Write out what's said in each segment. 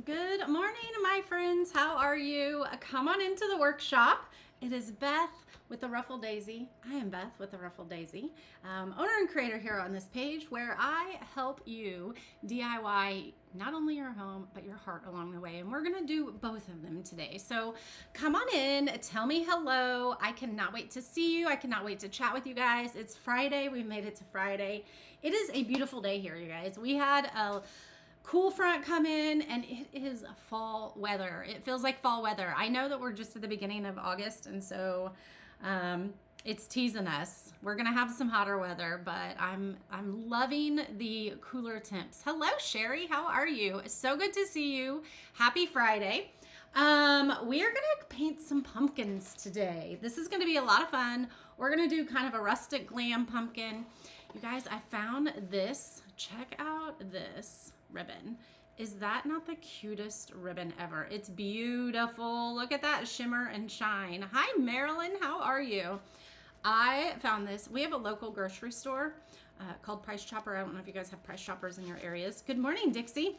Good morning, my friends. How are you? Come on into the workshop. It is Beth with the Ruffled Daisy. I am Beth with the Ruffled Daisy, owner and creator here on this page where I help you DIY not only your home, but your heart along the way. And we're going to do both of them today. So come on in, tell me hello. I cannot wait to see you. I cannot wait to chat with you guys. It's Friday. We've made it to Friday. It is a beautiful day here, you guys. We had a cool front come in and it is fall weather. It feels like fall weather. I know that we're just at the beginning of August, and so it's teasing us. We're gonna have some hotter weather, but I'm loving the cooler temps. Hello, Sherry. How are you? So good to see you. Happy Friday. We are gonna paint some pumpkins today. This is gonna be a lot of fun. We're gonna do kind of a rustic glam pumpkin. You guys, I found this. Check out this ribbon. Is that not the cutest ribbon ever? It's beautiful. Look at that shimmer and shine. Hi, Marilyn. How are you? I found this. We have a local grocery store called Price Chopper. I don't know if you guys have Price Choppers in your areas. Good morning, Dixie.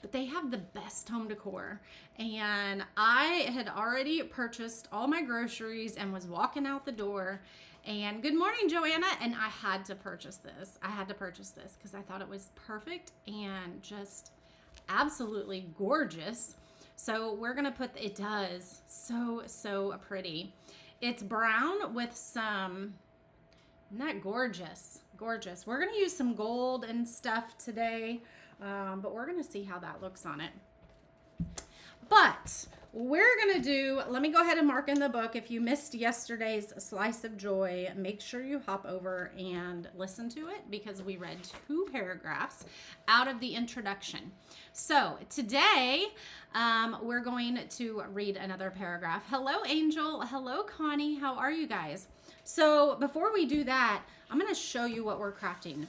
But they have the best home decor. And I had already purchased all my groceries and was walking out the door. And good morning, Joanna. And I had to purchase this. I had to purchase this because I thought it was perfect and just absolutely gorgeous. So we're going to put, it does so pretty. It's brown with some, isn't that gorgeous? Gorgeous. We're going to use some gold and stuff today, but we're going to see how that looks on it. But we're going to do, let me go ahead and mark in the book. If you missed yesterday's Slice of Joy, make sure you hop over and listen to it because we read 2 paragraphs out of the introduction. So today we're going to read another paragraph. Hello, Angel. Hello, Connie. How are you guys? So before we do that, I'm going to show you what we're crafting.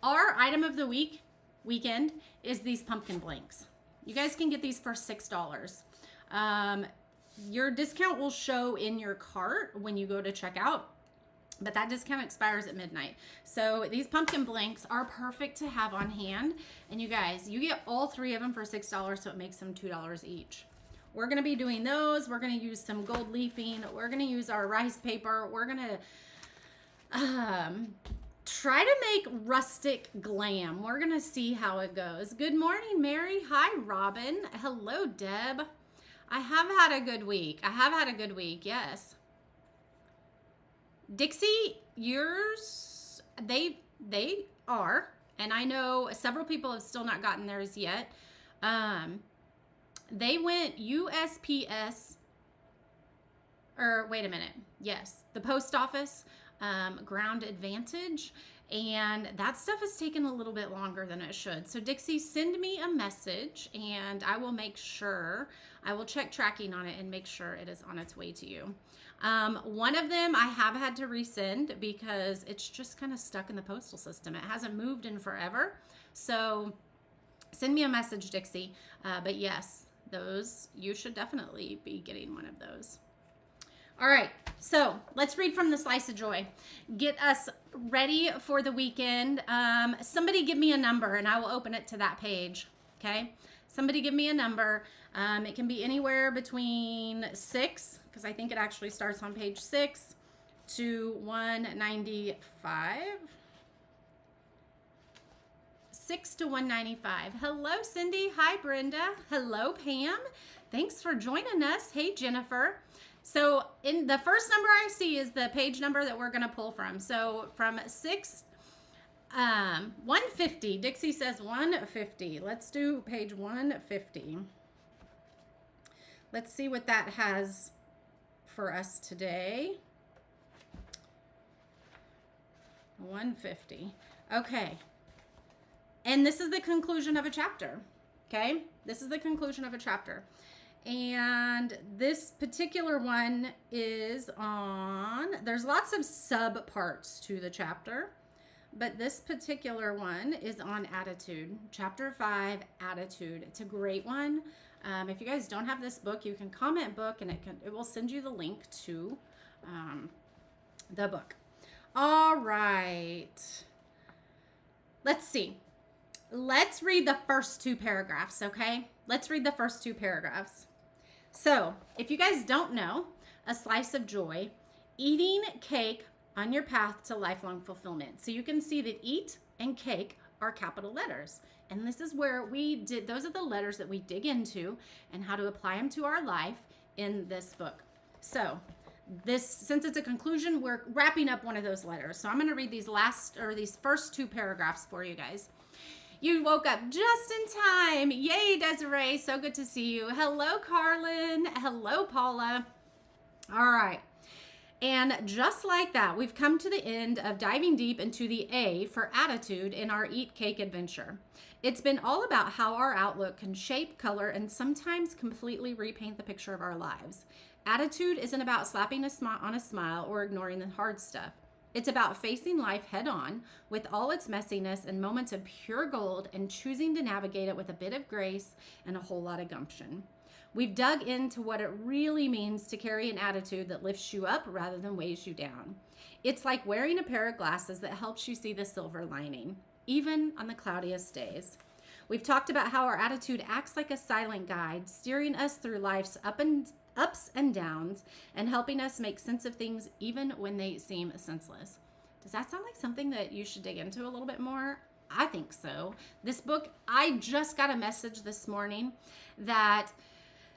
Our item of the weekend is these pumpkin blanks. You guys can get these for $6. Your discount will show in your cart when you go to checkout, but that discount expires at midnight. So these pumpkin blanks are perfect to have on hand. And you guys, you get all 3 of them for $6, so it makes them $2 each. We're going to be doing those. We're going to use some gold leafing. We're going to use our rice paper. We're going to try to make rustic glam. We're going to see how it goes. Good morning, Mary. Hi, Robin. Hello, Deb. I have had a good week. Yes. Dixie, yours, they are, and I know several people have still not gotten theirs yet. They went USPS, or wait a minute. Yes, the post office, ground advantage, and that stuff has taken a little bit longer than it should. So Dixie, send me a message and I will make sure, I will check tracking on it and make sure it is on its way to you. One of them I have had to resend because it's just kind of stuck in the postal system. It hasn't moved in forever. So send me a message, Dixie. But yes, those, you should definitely be getting one of those. All right, so let's read from the Slice of Joy. Get us ready for the weekend. Somebody give me a number and I will open it to that page, okay? Somebody give me a number. It can be anywhere between 6, because I think it actually starts on page 6, to 195. 6 to 195. Hello, Cindy. Hi, Brenda. Hello, Pam. Thanks for joining us. Hey, Jennifer. So in the first number I see is the page number that we're going to pull from. So from 150. Dixie says 150. Let's do page 150. Let's see what that has for us today. 150. Okay. And this is the conclusion of a chapter. Okay? This is the conclusion of a chapter. And this particular one is on, there's lots of sub parts to the chapter, but this particular one is on attitude. Chapter 5, attitude. It's a great one. If you guys don't have this book, you can comment book and it will send you the link to the book. All right. Let's see. let's read the first two paragraphs, okay? Let's read the first two paragraphs. So, if you guys don't know, a slice of joy, eating cake on your path to lifelong fulfillment. So you can see that eat and cake are capital letters. And this is where those are the letters that we dig into and how to apply them to our life in this book. So since it's a conclusion, we're wrapping up one of those letters. So I'm going to read these first two paragraphs for you guys. You woke up just in time. Yay, Desiree. So good to see you. Hello, Carlin. Hello, Paula. All right. And just like that, we've come to the end of diving deep into the A for attitude in our Eat Cake adventure. It's been all about how our outlook can shape, color, and sometimes completely repaint the picture of our lives. Attitude isn't about slapping on a smile or ignoring the hard stuff. It's about facing life head on with all its messiness and moments of pure gold and choosing to navigate it with a bit of grace and a whole lot of gumption. We've dug into what it really means to carry an attitude that lifts you up rather than weighs you down. It's like wearing a pair of glasses that helps you see the silver lining, even on the cloudiest days. We've talked about how our attitude acts like a silent guide, steering us through life's ups and downs and helping us make sense of things even when they seem senseless. Does that sound like something that you should dig into a little bit more? I think so. This book, I just got a message this morning that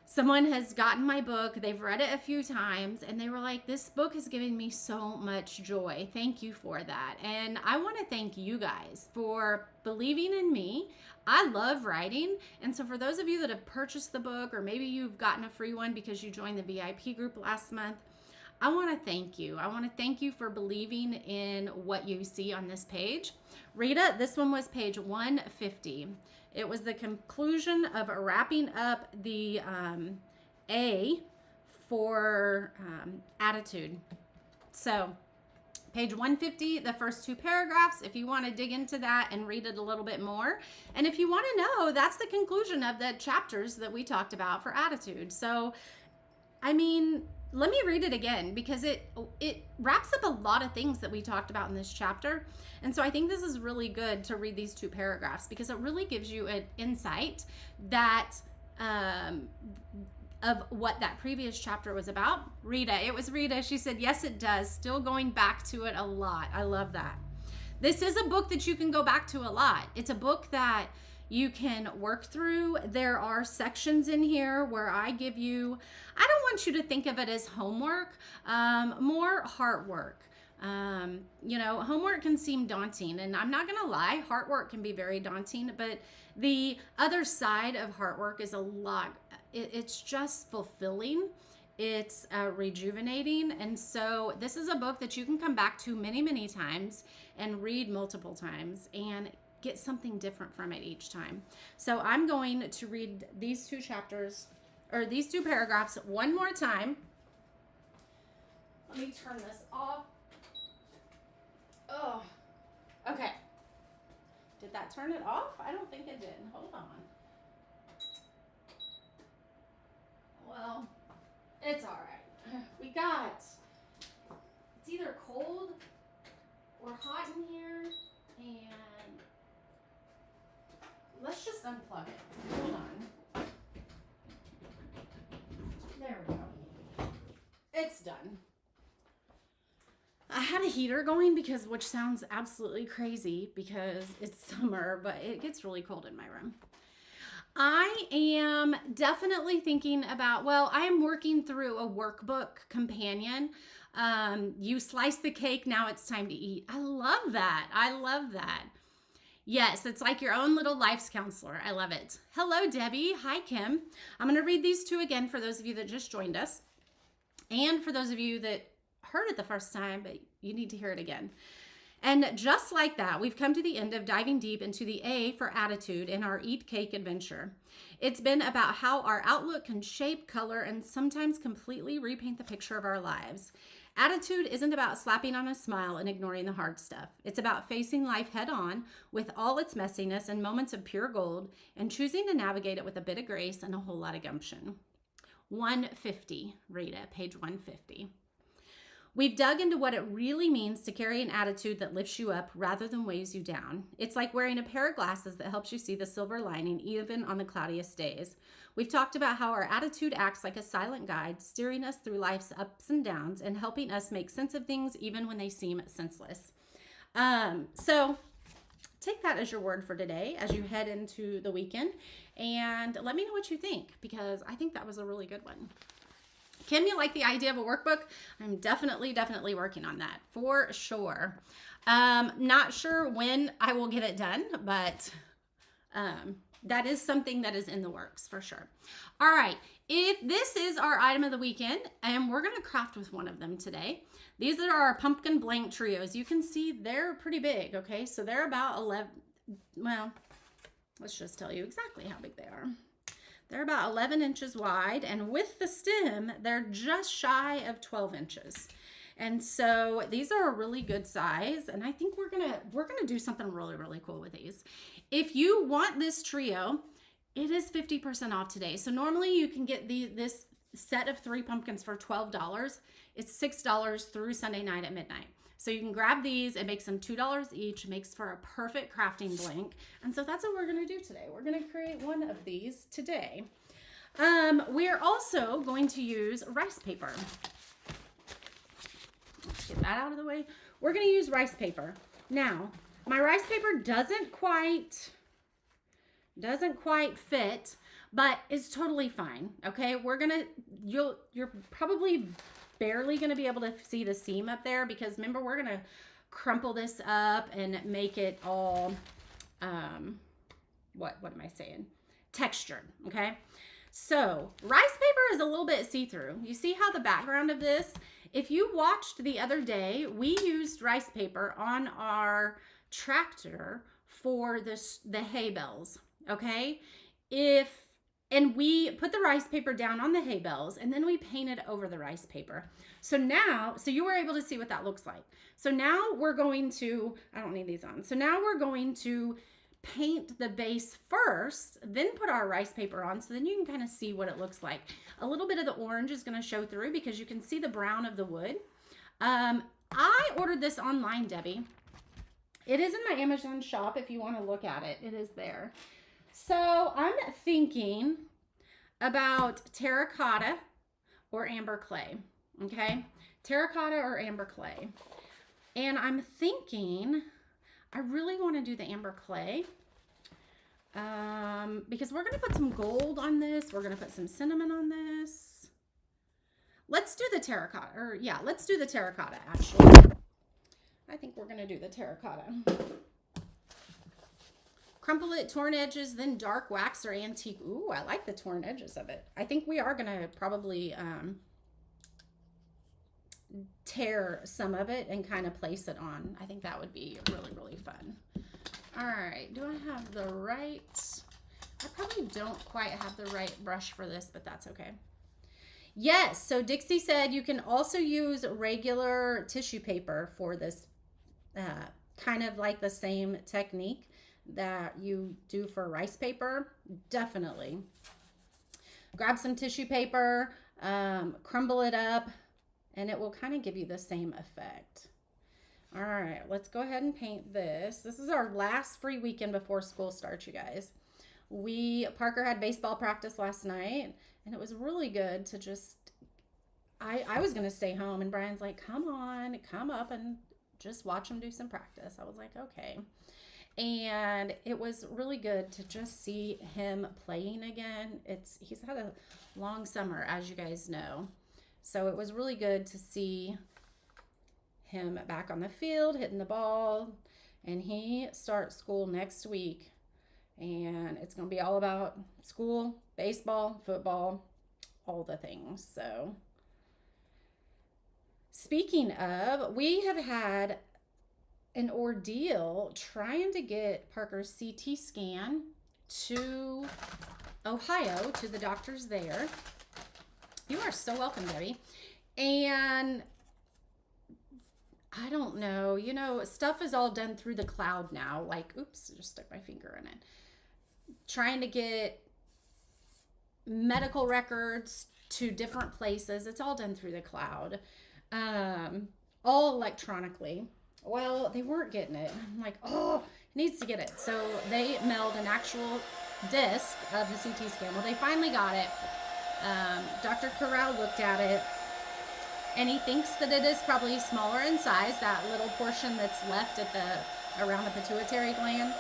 someone has gotten my book, they've read it a few times, and they were like, this book is giving me so much joy. Thank you for that. And I want to thank you guys for believing in me. I love writing. And so for those of you that have purchased the book, or maybe you've gotten a free one because you joined the VIP group last month, I want to thank you. I want to thank you for believing in what you see on this page. Rita, this one was page 150. It was the conclusion of wrapping up the A for attitude. So page 150, the first two paragraphs, if you want to dig into that and read it a little bit more. And if you want to know, that's the conclusion of the chapters that we talked about for attitude. So, I mean, let me read it again because it wraps up a lot of things that we talked about in this chapter. And so I think this is really good to read these two paragraphs because it really gives you an insight that of what that previous chapter was about. Rita, it was Rita. She said, yes, it does. Still going back to it a lot. I love that. This is a book that you can go back to a lot. It's a book that you can work through. There are sections in here where I give you, I don't want you to think of it as homework, more heart work. Homework can seem daunting, and I'm not gonna lie, heart work can be very daunting, but the other side of heart work is a lot, it's just fulfilling. It's rejuvenating. And so this is a book that you can come back to many, many times and read multiple times and get something different from it each time. So I'm going to read these two chapters, or these two paragraphs one more time. Let me turn this off. Oh, okay. Did that turn it off? I don't think it did. Hold on. Well, it's all right. It's either cold or hot in here, and let's just unplug it. Hold on. There we go. It's done. I had a heater going which sounds absolutely crazy because it's summer, but it gets really cold in my room. I am definitely thinking about, I am working through a workbook companion. You slice the cake, now it's time to eat. I love that. I love that. Yes, it's like your own little life's counselor. I love it. Hello, Debbie. Hi, Kim. I'm going to read these two again for those of you that just joined us. And for those of you that heard it the first time, but you need to hear it again. And just like that, we've come to the end of diving deep into the A for attitude in our Eat Cake adventure. It's been about how our outlook can shape, color, and sometimes completely repaint the picture of our lives. Attitude isn't about slapping on a smile and ignoring the hard stuff. It's about facing life head on with all its messiness and moments of pure gold and choosing to navigate it with a bit of grace and a whole lot of gumption. 150, Rita, page 150. We've dug into what it really means to carry an attitude that lifts you up rather than weighs you down. It's like wearing a pair of glasses that helps you see the silver lining even on the cloudiest days. We've talked about how our attitude acts like a silent guide, steering us through life's ups and downs and helping us make sense of things even when they seem senseless. So take that as your word for today as you head into the weekend, and let me know what you think, because I think that was a really good one. Kim, you like the idea of a workbook? I'm definitely working on that for sure. Not sure when I will get it done, but that is something that is in the works for sure. All right, if this is our item of the weekend, and we're gonna craft with one of them today. These are our pumpkin blank trios. You can see they're pretty big, okay? So they're about 11, well, let's just tell you exactly how big they are. They're about 11 inches wide, and with the stem, they're just shy of 12 inches. And so these are a really good size, and I think we're gonna do something really cool with these. If you want this trio, it is 50% off today. So normally you can get this set of 3 pumpkins for $12. It's $6 through Sunday night at midnight. So you can grab these. It makes them $2 each. It makes for a perfect crafting blank. And so that's what we're going to do today. We're going to create one of these today. We're also going to use rice paper. Let's get that out of the way. We're going to use rice paper. Now, my rice paper doesn't quite fit, but it's totally fine. Okay, you're probably barely gonna be able to see the seam up there, because remember, we're gonna crumple this up and make it all what am I saying, textured. Okay, so rice paper is a little bit see-through. You see how the background of this, if you watched the other day, we used rice paper on our tractor for the hay bales. Okay, and we put the rice paper down on the hay bales, and then we painted over the rice paper. So you were able to see what that looks like. So now we're going to, I don't need these on. So now we're going to paint the base first, then put our rice paper on, so then you can kind of see what it looks like. A little bit of the orange is going to show through because you can see the brown of the wood. I ordered this online, Debbie. It is in my Amazon shop if you want to look at it. It is there. So I'm thinking about terracotta or amber clay, okay? Terracotta or amber clay. And I'm thinking I really want to do the amber clay because we're going to put some gold on this. We're going to put some cinnamon on this. Let's do the terracotta, or yeah, let's do the terracotta actually. I think we're going to do the terracotta. Crumple it, torn edges, then dark wax or antique. Ooh, I like the torn edges of it. I think we are going to probably tear some of it and kind of place it on. I think that would be really fun. All right, do I have the right? I probably don't quite have the right brush for this, but that's okay. Yes, so Dixie said you can also use regular tissue paper for this, kind of like the same technique that you do for rice paper. Definitely. Grab some tissue paper, crumble it up, and it will kind of give you the same effect. All right, let's go ahead and paint this. This is our last free weekend before school starts, you guys. Parker had baseball practice last night, and it was really good to just, I was going to stay home, and Brian's like, come on, come up and just watch him do some practice. I was like, okay. And it was really good to just see him playing again. He's had a long summer, as you guys know. So it was really good to see him back on the field, hitting the ball. And he starts school next week. And it's going to be all about school, baseball, football, all the things. So speaking of, we have had an ordeal trying to get Parker's CT scan to Ohio, to the doctors there. You are so welcome, Debbie. And I don't know, stuff is all done through the cloud now. Like, oops, I just stuck my finger in it. Trying to get medical records to different places. It's all done through the cloud. all electronically. Well, they weren't getting it. I'm like, oh, it needs to get it. So they mailed an actual disc of the CT scan. Well, they finally got it. Dr. Corral looked at it, and he thinks that it is probably smaller in size, that little portion that's left at around the pituitary gland.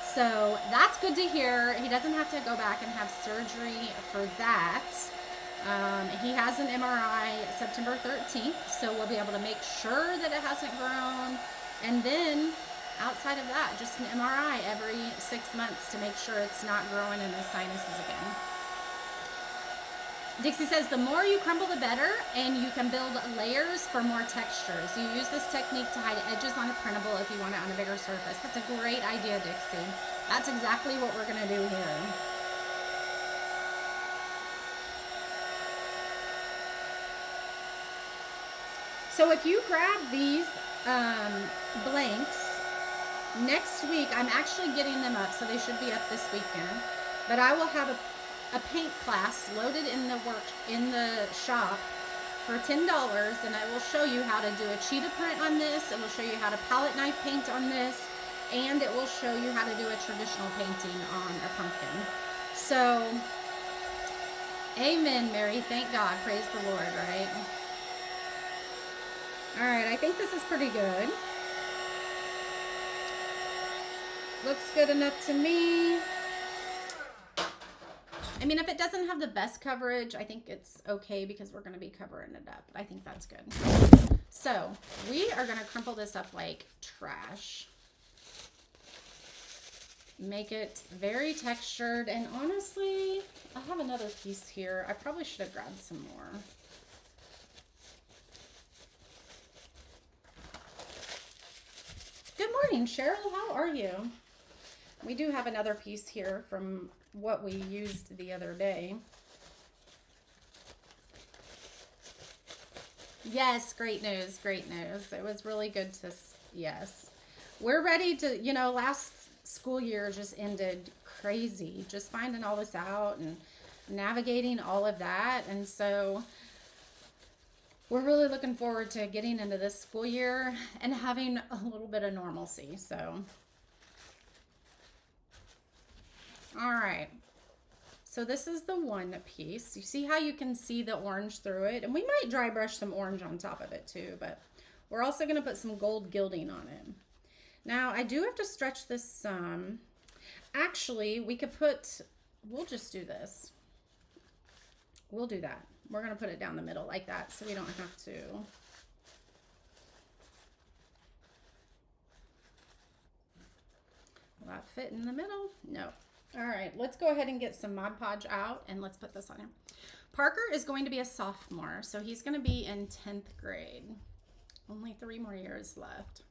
So that's good to hear. He doesn't have to go back and have surgery for that. He has an MRI September 13th, so we'll be able to make sure that it hasn't grown. And then outside of that, just an MRI every 6 months to make sure it's not growing in the sinuses again. Dixie says the more you crumble, the better, and you can build layers for more textures. You use this technique to hide edges on a printable if you want it on a bigger surface. That's a great idea, Dixie. That's exactly what we're going to do here. So if you grab these blanks, next week I'm actually getting them up, so they should be up this weekend. But I will have a paint class loaded in the shop for $10, and I will show you how to do a cheetah print on this. It will show you how to palette knife paint on this, and it will show you how to do a traditional painting on a pumpkin. So, amen, Mary. Thank God. Praise the Lord, right? All right, I think this is pretty good. Looks good enough to me. I mean, if it doesn't have the best coverage, I think it's okay because we're going to be covering it up. I think that's good. So we are going to crumple this up like trash. Make it very textured. And honestly, I have another piece here. I probably should have grabbed some more. Good morning, Cheryl. How are you? We do have another piece here from what we used the other day. Yes, great news, great news. It was really good to, yes. We're ready to, you know, last school year just ended crazy, just finding all this out and navigating all of that. And so we're really looking forward to getting into this school year and having a little bit of normalcy. So all right, so this is the one piece. You see how you can see the orange through it? And we might dry brush some orange on top of it too, but we're also gonna put some gold gilding on it. Now, I do have to stretch this some. Actually, we could put, we'll just do this. We'll do that. We're gonna put it down the middle like that so we don't have to. Will that fit in the middle? No. All right, let's go ahead and get some Mod Podge out and let's put this on him. Parker is going to be a sophomore, so he's going to be in 10th grade. Only 3 more years left.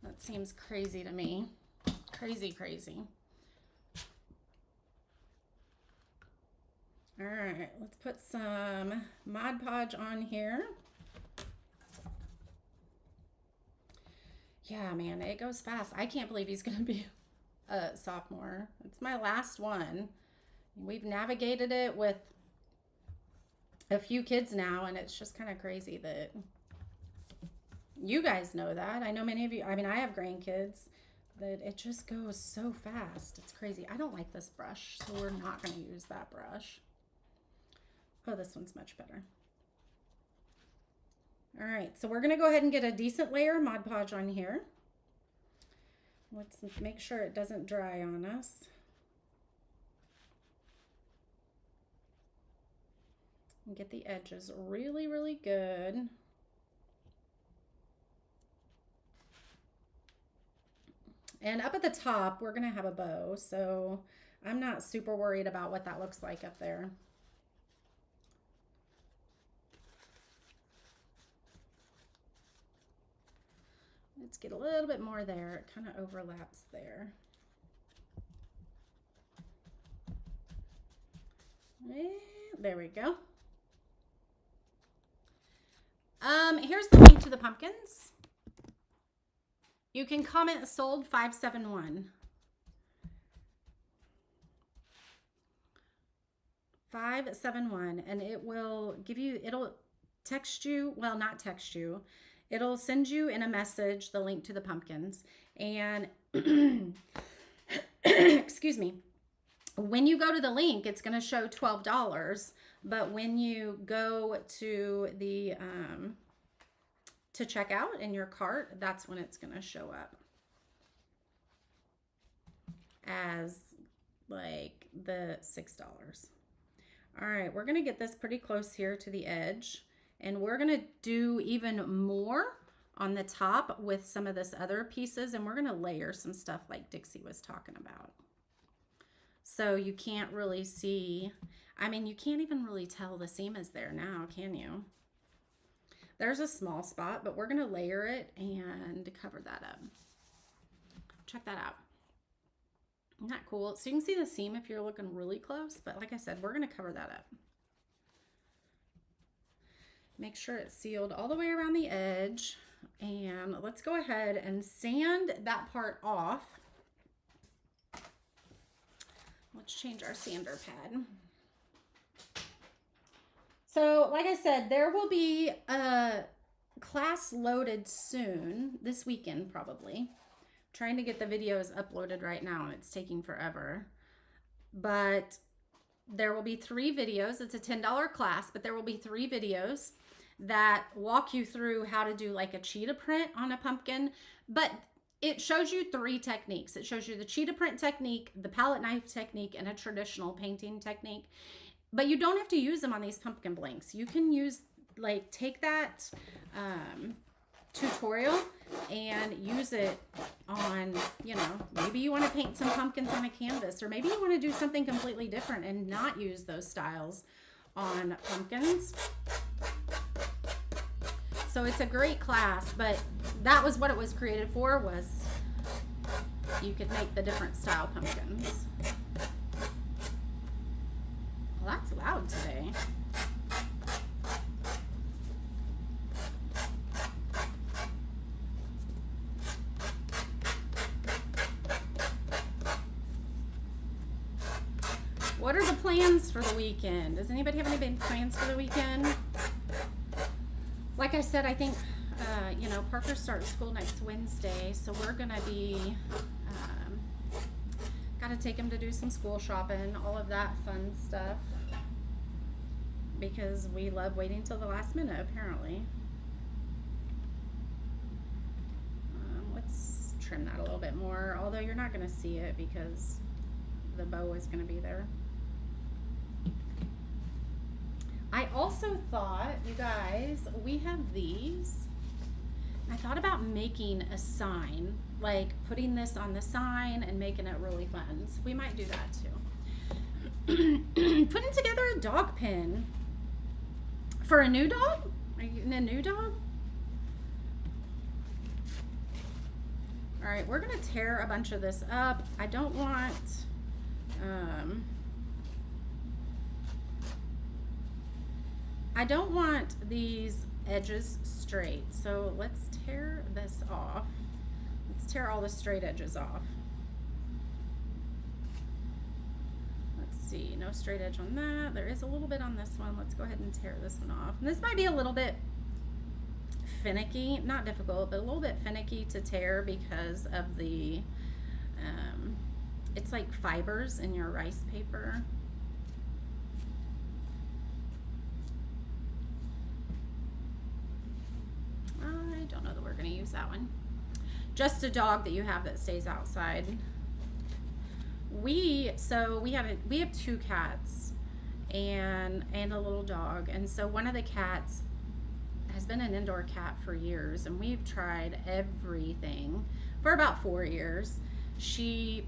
That seems crazy to me. Crazy, crazy. All right, let's put some Mod Podge on here. Yeah, man, it goes fast. I can't believe he's going to be a sophomore. It's my last one. We've navigated it with a few kids now, and it's just kind of crazy that you guys know that. I know many of you, I mean, I have grandkids, that it just goes so fast. It's crazy. I don't like this brush, so we're not going to use that brush. Oh, this one's much better. All right, so we're going to go ahead and get a decent layer of Mod Podge on here. Let's make sure it doesn't dry on us. And get the edges really, really good. And up at the top, we're gonna have a bow, so I'm not super worried about what that looks like up there. Let's get a little bit more there. It kind of overlaps there. And there we go. Here's the link to the pumpkins. You can comment sold 571. 571, and it will give you, text you, well, not text you. It'll send you in a message the link to the pumpkins. And excuse me. When you go to the link, it's going to show $12, but when you go to the to check out in your cart, that's when it's going to show up as like the $6. All right, we're going to get this pretty close here to the edge, and we're going to do even more on the top with some of this other pieces, and we're going to layer some stuff like Dixie was talking about. So you can't really see, I mean, you can't even really tell the seam is there now, can you? There's a small spot, but we're going to layer it and cover that up. Check that out. Isn't that cool? So you can see the seam if you're looking really close, but like I said, we're going to cover that up. Make sure it's sealed all the way around the edge, and let's go ahead and sand that part off. Let's change our sander pad. So like I said, there will be a class loaded soon, this weekend probably. Trying to get the videos uploaded right now, and it's taking forever. But there will be 3 videos. It's a $10 class, but there will be 3 videos that walk you through how to do like a cheetah print on a pumpkin. But it shows you 3 techniques. It shows you the cheetah print technique, the palette knife technique, and a traditional painting technique. But you don't have to use them on these pumpkin blanks. You can use, like, take that tutorial and use it on, you know, maybe you want to paint some pumpkins on a canvas, or maybe you want to do something completely different and not use those styles on pumpkins. So it's a great class, but that was what it was created for, was you could make the different style pumpkins. Well, that's loud today. What are the plans for the weekend? Does anybody have any big plans for the weekend? Like I said, I think, you know, Parker starts school next Wednesday, so we're going to be, got to take him to do some school shopping, all of that fun stuff, because we love waiting till the last minute, apparently. Let's trim that a little bit more, although you're not going to see it because the bow is going to be there. I also thought, you guys, we have these. I thought about making a sign, like putting this on the sign and making it really fun. So we might do that too. Putting together a dog pin for a new dog? Are you getting a new dog? All right, we're gonna tear a bunch of this up. I don't want, I don't want these edges straight, so let's tear this off. Let's tear all the straight edges off. Let's see, no straight edge on that. There is a little bit on this one. Let's go ahead and tear this one off. And this might be a little bit finicky, not difficult, but a little bit finicky to tear because of the, it's like fibers in your rice paper. I don't know that we're going to use that one. Just a dog that you have that stays outside. We have 2 cats and a little dog, and so one of the cats has been an indoor cat for years, and we've tried everything for about 4 years. She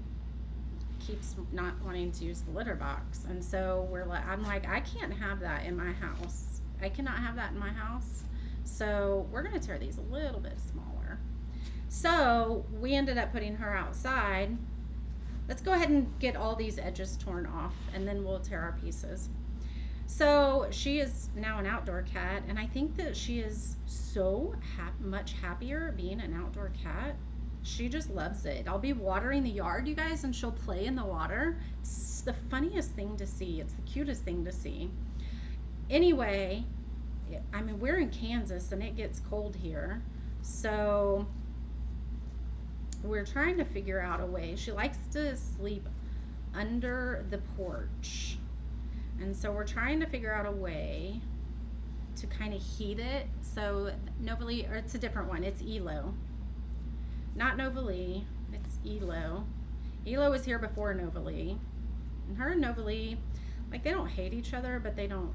keeps not wanting to use the litter box, and so I'm like, I can't have that in my house. I cannot have that in my house. So we're going to tear these a little bit smaller. So we ended up putting her outside. Let's go ahead and get all these edges torn off, and then we'll tear our pieces. So she is now an outdoor cat, and I think that she is so much happier being an outdoor cat. She just loves it. I'll be watering the yard, you guys, and she'll play in the water. It's the funniest thing to see. It's the cutest thing to see. Anyway, I mean, we're in Kansas and it gets cold here. So we're trying to figure out a way. She likes to sleep under the porch. And so we're trying to figure out a way to kind of heat it. So Novalee, or it's a different one. It's Elo. Not Novalee, it's Elo. Elo was here before Novalee. And her and Novalee, like, they don't hate each other, but they don't,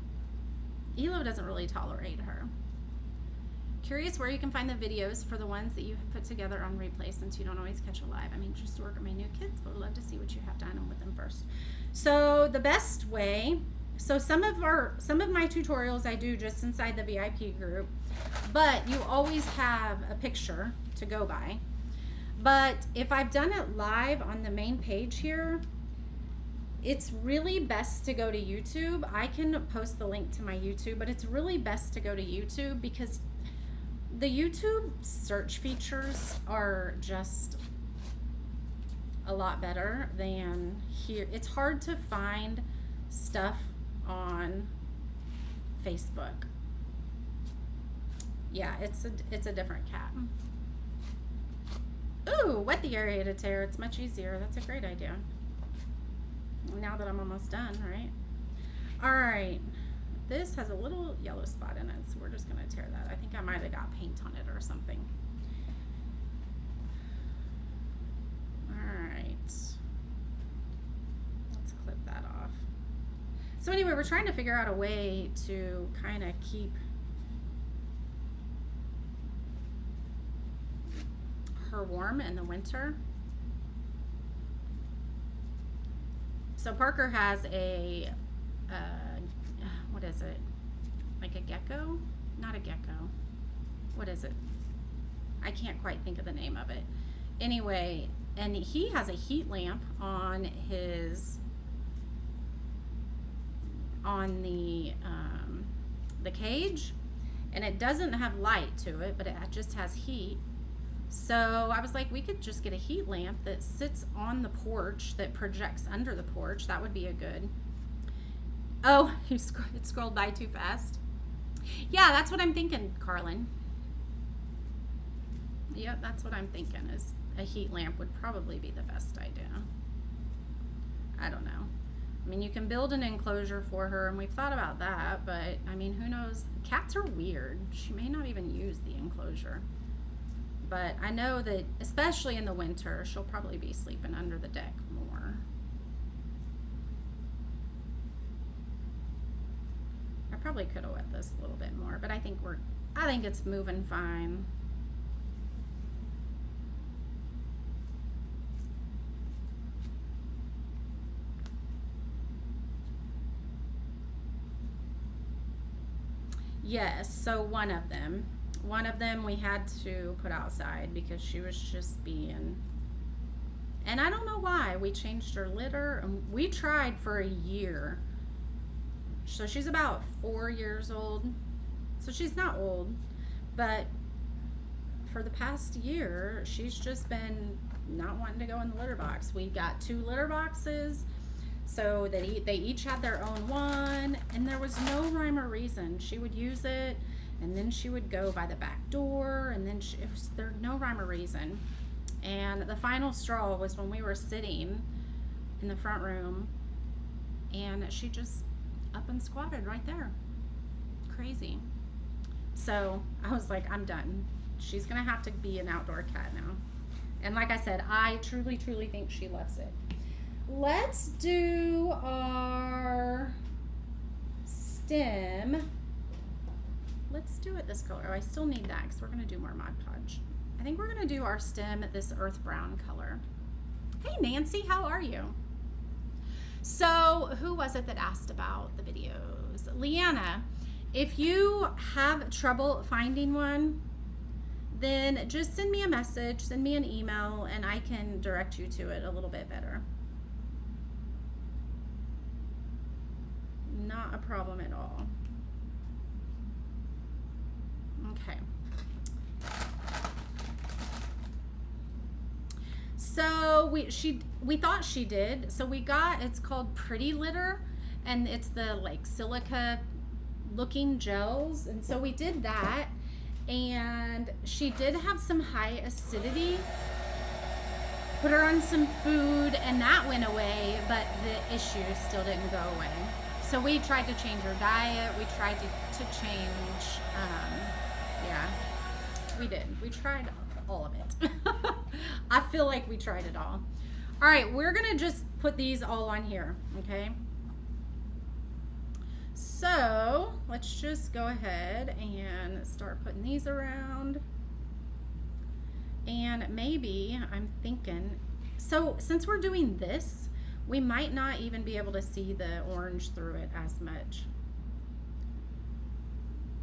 Elo doesn't really tolerate her. Curious where you can find the videos for the ones that you have put together on replay, since you don't always catch a live. I'm anxious to work with my new kids, but would love to see what you have done with them first. So the best way, so some of my tutorials I do just inside the VIP group, but you always have a picture to go by. But if I've done it live on the main page here, it's really best to go to YouTube. I can post the link to my YouTube, but it's really best to go to YouTube because the YouTube search features are just a lot better than here. It's hard to find stuff on Facebook. Yeah, it's a different cat. Ooh, wet the area to tear. It's much easier. That's a great idea. Now that I'm almost done, right? All right. This has a little yellow spot in it, so we're just going to tear that. I think I might have got paint on it or something. All right. Let's clip that off. So anyway, we're trying to figure out a way to kind of keep her warm in the winter. So Parker has a, what is it? Like a gecko? Not a gecko. What is it? I can't quite think of the name of it. Anyway, and he has a heat lamp on his, on the cage, and it doesn't have light to it, but it just has heat. So I was like, we could just get a heat lamp that sits on the porch that projects under the porch. That would be a good. Oh, it scrolled by too fast. Yeah, that's what I'm thinking, Carlin. Yep, that's what I'm thinking, is a heat lamp would probably be the best idea. I don't know. I mean, you can build an enclosure for her, and we've thought about that, but I mean, who knows? Cats are weird. She may not even use the enclosure. But I know that, especially in the winter, she'll probably be sleeping under the deck more. I probably could have wet this a little bit more, but I think it's moving fine. Yes, so one of them we had to put outside because she was just being, and I don't know why. We changed her litter, and we tried for a year. So she's about 4 years old, so she's not old, but for the past year she's just been not wanting to go in the litter box. We got 2 litter boxes, so that they each had their own one, and there was no rhyme or reason. She would use it, and then she would go by the back door, and then there no rhyme or reason. And the final straw was when we were sitting in the front room, and she just up and squatted right there. Crazy. So I was like, I'm done. She's gonna have to be an outdoor cat now. And like I said, I truly think she loves it. Let's do our stem. Let's do it this color. Oh, I still need that because we're going to do more Mod Podge. I think we're going to do our stem this earth brown color. Hey Nancy, how are you? So who was it that asked about the videos? Leanna, if you have trouble finding one, then just send me a message, send me an email, and I can direct you to it a little bit better. Not a problem at all. Okay. So we thought she did. So we got, it's called Pretty Litter, and it's the like silica looking gels, and so we did that. And she did have some high acidity. Put her on some food and that went away, but the issue still didn't go away. So we tried to change her diet. We tried to change, yeah, we did. We tried all of it. I feel like we tried it all. All right, we're gonna just put these all on here, okay? So let's just go ahead and start putting these around. And maybe I'm thinking, so since we're doing this, we might not even be able to see the orange through it as much,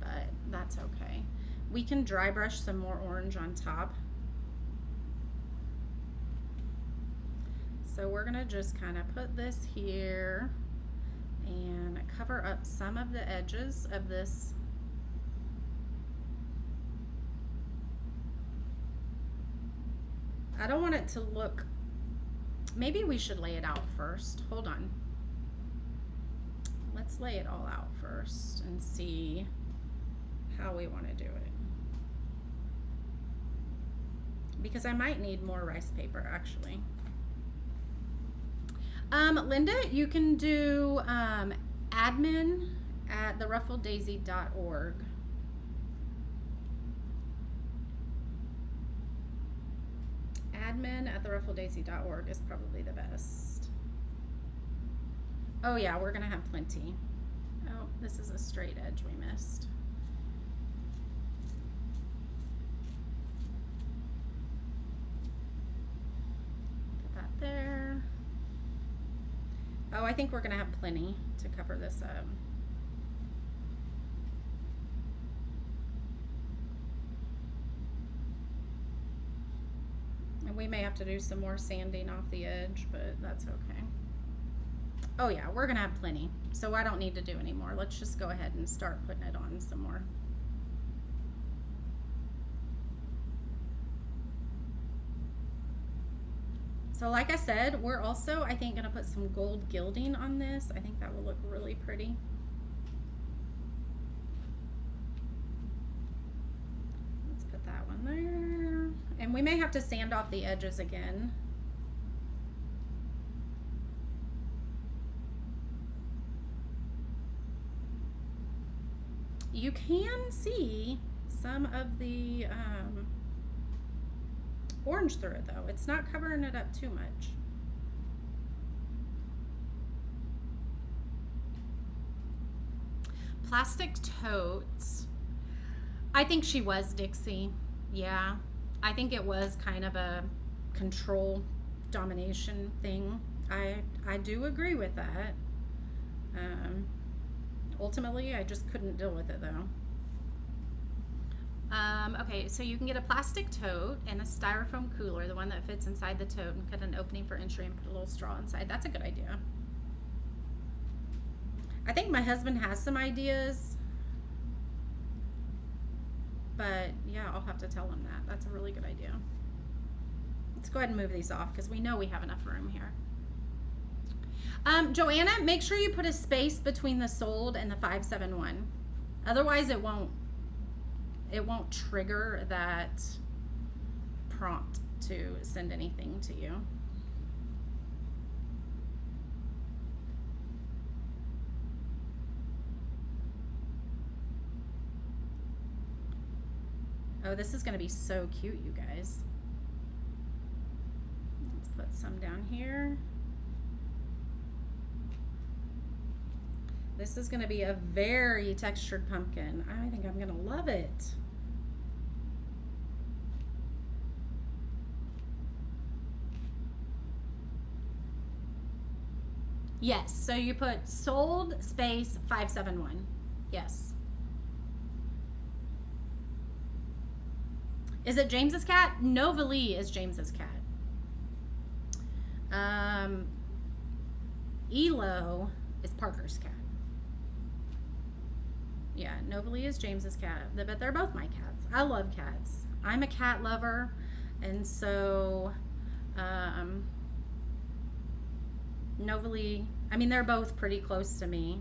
but that's okay. We can dry brush some more orange on top. So we're gonna just kind of put this here and cover up some of the edges of this. I don't want it to look, maybe we should lay it out first. Hold on. Let's lay it all out first and see how we want to do it. Because I might need more rice paper actually. Linda, you can do admin at theruffleddaisy.org. Admin at theruffleddaisy.org is probably the best. Oh yeah, we're gonna have plenty. Oh, this is a straight edge we missed. Put that there. Oh, I think we're gonna have plenty to cover this up. And we may have to do some more sanding off the edge, but that's okay. Oh yeah, we're gonna have plenty, so I don't need to do any more. Let's just go ahead and start putting it on some more. So like I said, we're also, I think, gonna put some gold gilding on this. I think that will look really pretty. Let's put that one there. And we may have to sand off the edges again. You can see some of the orange through it though. It's not covering it up too much. Plastic totes. I think she was Dixie. Yeah. I think it was kind of a control domination thing. I do agree with that. Ultimately, I just couldn't deal with it though. Okay, so you can get a plastic tote and a styrofoam cooler, the one that fits inside the tote, and cut an opening for entry and put a little straw inside. That's a good idea. I think my husband has some ideas, but yeah, I'll have to tell him that. That's a really good idea. Let's go ahead and move these off because we know we have enough room here. Joanna, make sure you put a space between the sold and the 571. Otherwise it won't trigger that prompt to send anything to you. Oh, this is going to be so cute, you guys. Let's put some down here. This is going to be a very textured pumpkin. I think I'm going to love it. Yes, so you put sold space 571. Yes. Is it James's cat? Nova Lee is James's cat. Elo is Parker's cat. Yeah, Nova Lee is James's cat, but they're both my cats. I love cats. I'm a cat lover, and so Nova Lee, I mean, they're both pretty close to me.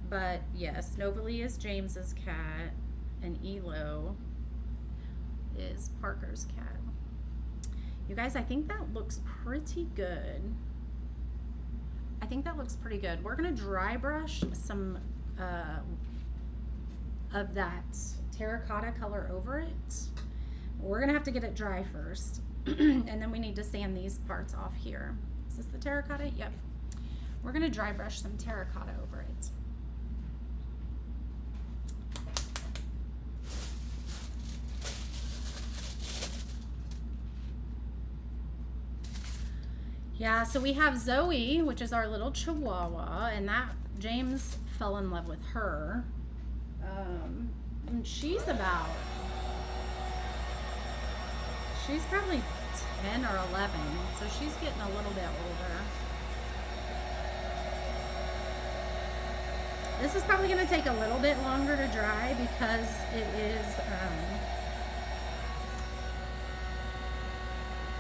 But yes, Novalee is James's cat, and Elo is Parker's cat. You guys, I think that looks pretty good. I think that looks pretty good. We're gonna dry brush some of that terracotta color over it. We're gonna have to get it dry first. And then we need to sand these parts off here. Is this the terracotta? Yep. We're gonna dry brush some terracotta over it. Yeah, so we have Zoe, which is our little chihuahua, and that James fell in love with her. And she's probably 10 or 11, so she's getting a little bit older. This is probably going to take a little bit longer to dry because it is,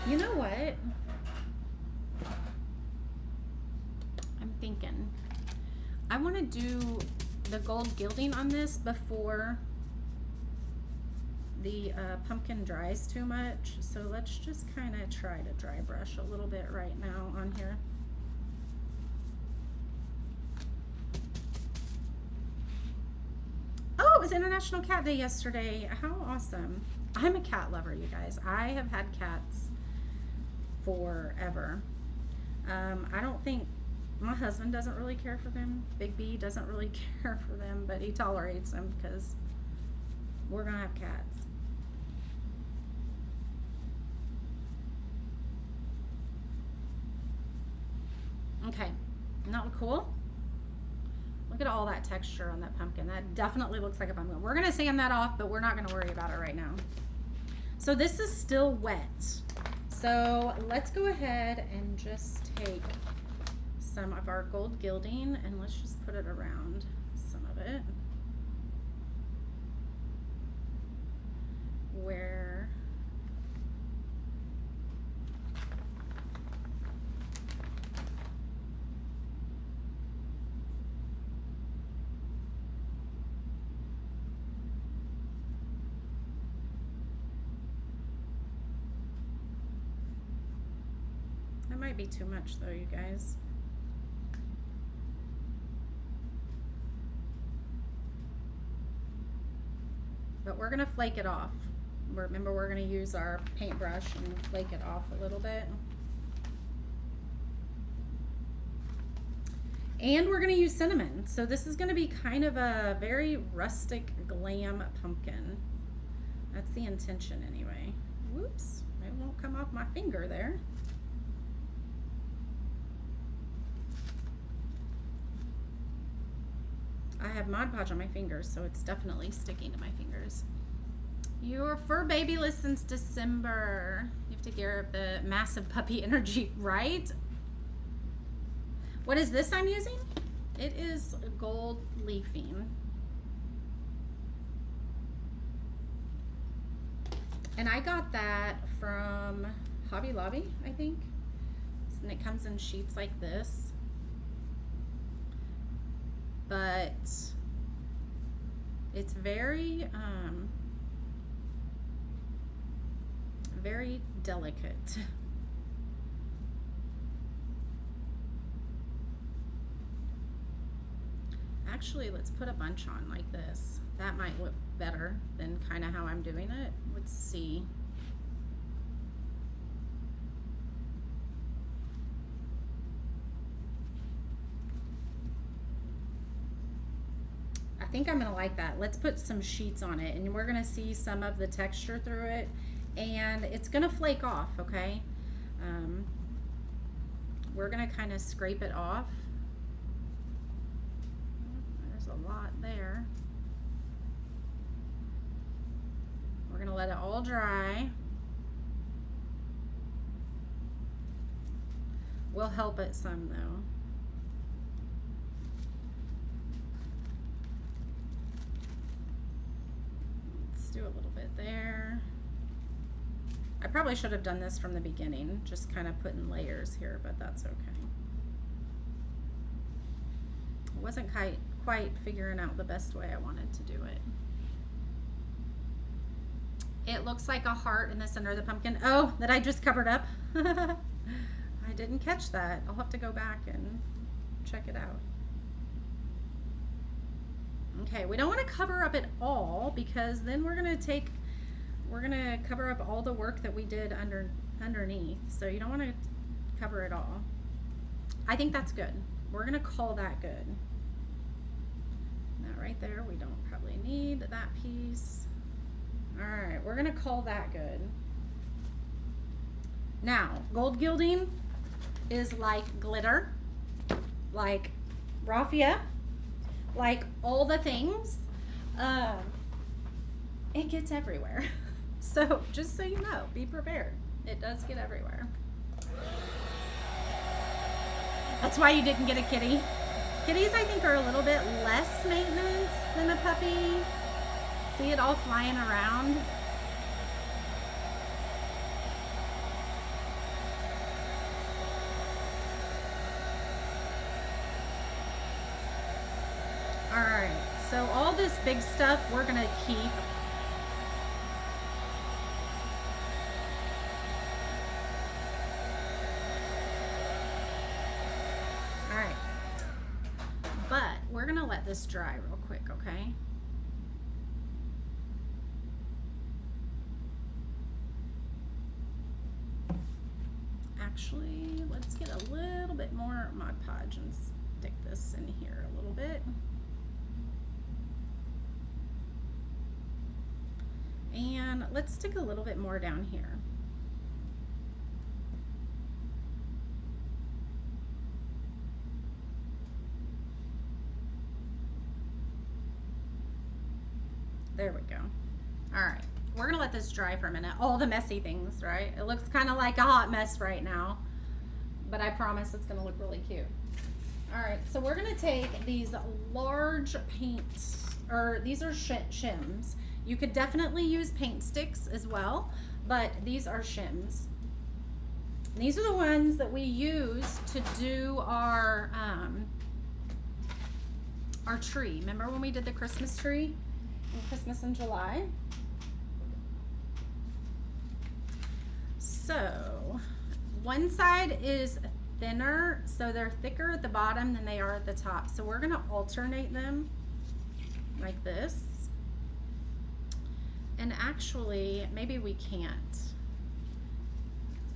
you know what? I'm thinking I want to do the gold gilding on this before the pumpkin dries too much. So let's just kind of try to dry brush a little bit right now on here. Oh, it was International Cat Day yesterday. How awesome. I'm a cat lover, you guys. I have had cats forever. I don't think my husband doesn't really care for them. Big B doesn't really care for them, but he tolerates them because we're gonna have cats. Okay, doesn't that look cool? Look at all that texture on that pumpkin. That definitely looks like a pumpkin. We're gonna sand that off, but we're not gonna worry about it right now. So this is still wet. So let's go ahead and just take some of our gold gilding and let's just put it around some of it. Where that might be too much though, you guys. But we're gonna flake it off. Remember, we're gonna use our paintbrush and flake it off a little bit. And we're gonna use cinnamon. So this is gonna be kind of a very rustic glam pumpkin. That's the intention anyway. Whoops, it won't come off my finger there. I have Mod Podge on my fingers, so it's definitely sticking to my fingers. Your fur babyless since December. You have to gear up the massive puppy energy, right? What is this I'm using? It is gold leafing. And I got that from Hobby Lobby, I think. And it comes in sheets like this. But it's very, very delicate. Actually, let's put a bunch on like this. That might look better than kind of how I'm doing it. Let's see. I think I'm gonna like that. Let's put some sheets on it and we're gonna see some of the texture through it and it's gonna flake off, okay? We're gonna kind of scrape it off. There's a lot there. We're gonna let it all dry. We'll help it some though. Do a little bit there. I probably should have done this from the beginning, just kind of putting layers here, but that's okay. It wasn't quite quite figuring out the best way I wanted to do it. It looks like a heart in the center of the pumpkin. Oh, that I just covered up. I didn't catch that. I'll have to go back and check it out. Okay, we don't want to cover up at all because then we're gonna cover up all the work that we did underneath. So you don't want to cover it all. I think that's good. We're gonna call that good. Now right there, we don't probably need that piece. All right, we're gonna call that good. Now, gold gilding is like glitter, like raffia, like all the things. It gets everywhere. So just so you know, be prepared. It does get everywhere. That's why you didn't get a kitty. Kitties, I think, are a little bit less maintenance than a puppy. See it all flying around? All right, so all this big stuff we're gonna keep. All right, but we're gonna let this dry real quick, okay? Actually, let's get a little bit more Mod Podge and stick this in here a little bit. And let's stick a little bit more down here. There we go. All right, we're gonna let this dry for a minute. All the messy things, right? It looks kind of like a hot mess right now, but I promise it's gonna look really cute. All right, so we're gonna take these large paints, or these are shims. You could definitely use paint sticks as well, but these are shims. And these are the ones that we use to do our tree. Remember when we did the Christmas tree? Christmas in July. So one side is thinner, so they're thicker at the bottom than they are at the top. So we're gonna alternate them like this. And actually, maybe we can't,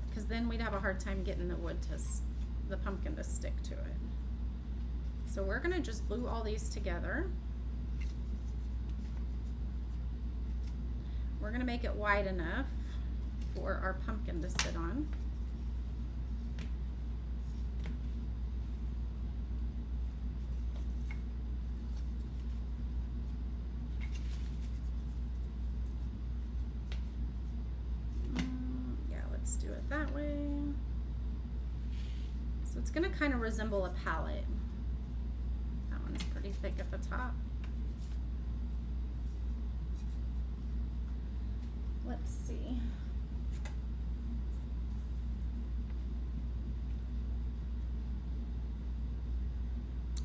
because then we'd have a hard time getting the pumpkin to stick to it. So we're gonna just glue all these together. We're gonna make it wide enough for our pumpkin to sit on. Yeah, let's do it that way. So it's gonna kind of resemble a palette. That one's pretty thick at the top. Let's see.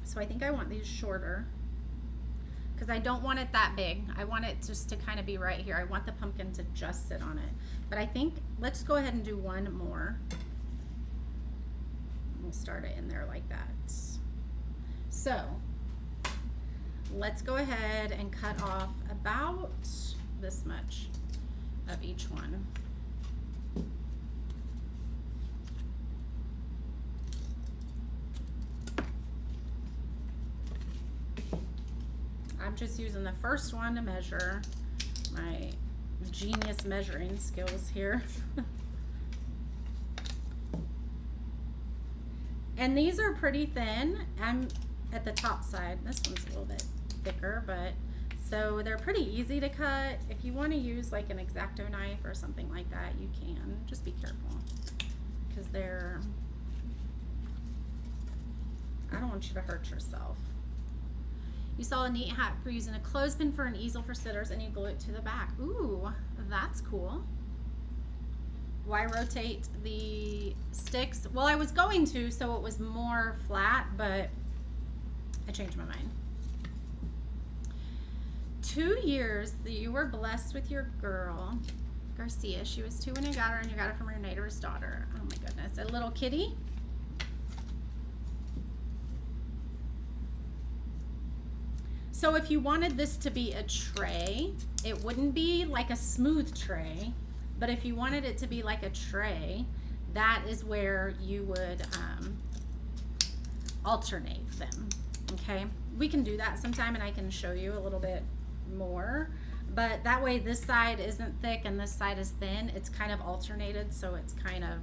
So I think I want these shorter because I don't want it that big. I want it just to kind of be right here. I want the pumpkin to just sit on it. But I think let's go ahead and do one more. We'll start it in there like that. So let's go ahead and cut off about this much of each one. I'm just using the first one to measure. My genius measuring skills here. And these are pretty thin. I'm at the top side. This one's a little bit thicker, but so they're pretty easy to cut. If you want to use like an X-Acto knife or something like that, you can. Just be careful because I don't want you to hurt yourself. You saw a neat hat for using a clothespin for an easel for sitters and you glue it to the back. Ooh, that's cool. Why rotate the sticks? Well, I was going to, so it was more flat, but I changed my mind. 2 years that you were blessed with your girl, Garcia. She was 2 when you got her, and you got her from your neighbor's daughter. Oh my goodness. A little kitty. So if you wanted this to be a tray, it wouldn't be like a smooth tray, but if you wanted it to be like a tray, that is where you would alternate them. Okay, we can do that sometime, and I can show you a little bit more, but that way this side isn't thick and this side is thin. It's kind of alternated, so it's kind of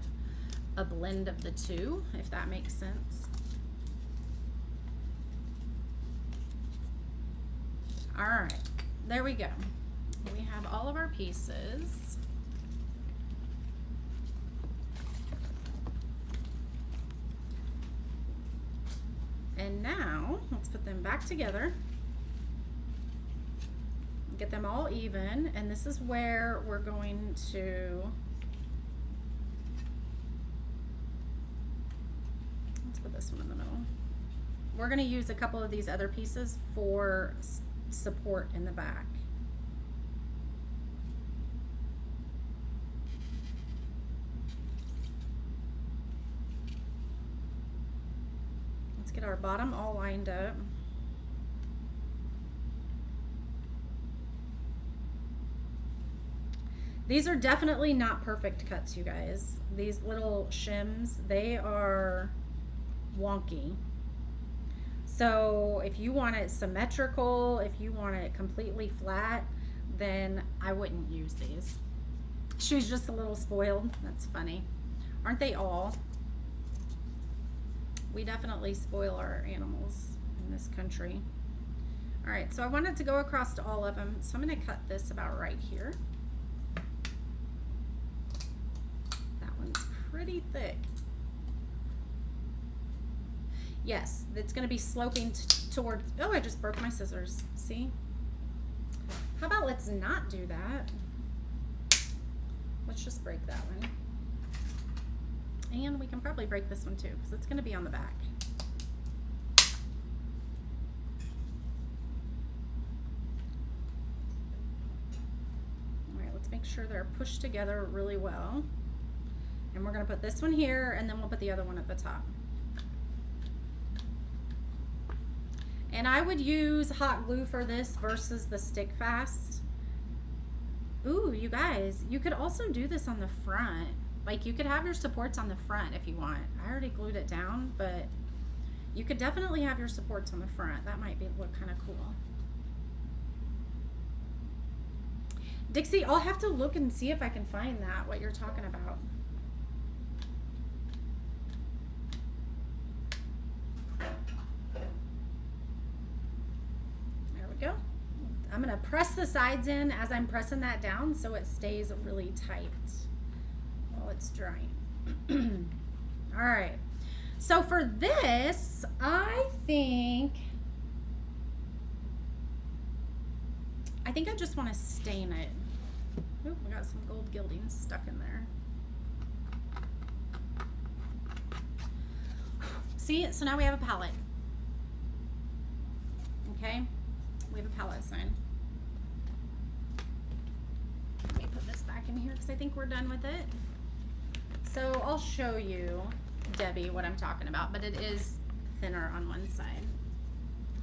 a blend of the two, if that makes sense. All right, there we go. We have all of our pieces. And now let's put them back together. Get them all even, and this is where we're going to, let's put this one in the middle. We're going to use a couple of these other pieces for support in the back. Let's get our bottom all lined up. These are definitely not perfect cuts, you guys. These little shims, they are wonky. So if you want it symmetrical, if you want it completely flat, then I wouldn't use these. She's just a little spoiled. That's funny. Aren't they all? We definitely spoil our animals in this country. All right, so I wanted to go across to all of them. So I'm gonna cut this about right here. That one's pretty thick. Yes, it's going to be sloping towards, oh, I just broke my scissors. See? How about let's not do that? Let's just break that one. And we can probably break this one too, because it's going to be on the back. All right, let's make sure they're pushed together really well. And we're going to put this one here, and then we'll put the other one at the top. And I would use hot glue for this versus the stick fast. Ooh, you guys, you could also do this on the front. Like, you could have your supports on the front if you want. I already glued it down, but you could definitely have your supports on the front. That might look kind of cool. Dixie, I'll have to look and see if I can find that, what you're talking about. Go. I'm going to press the sides in as I'm pressing that down so it stays really tight while it's drying. All right. So for this, I think I just want to stain it. Oop, I got some gold gilding stuck in there. See, so now we have a palette. Okay. We have a palette sign. Let me put this back in here because I think we're done with it. So I'll show you, Debbie, what I'm talking about, but it is thinner on one side.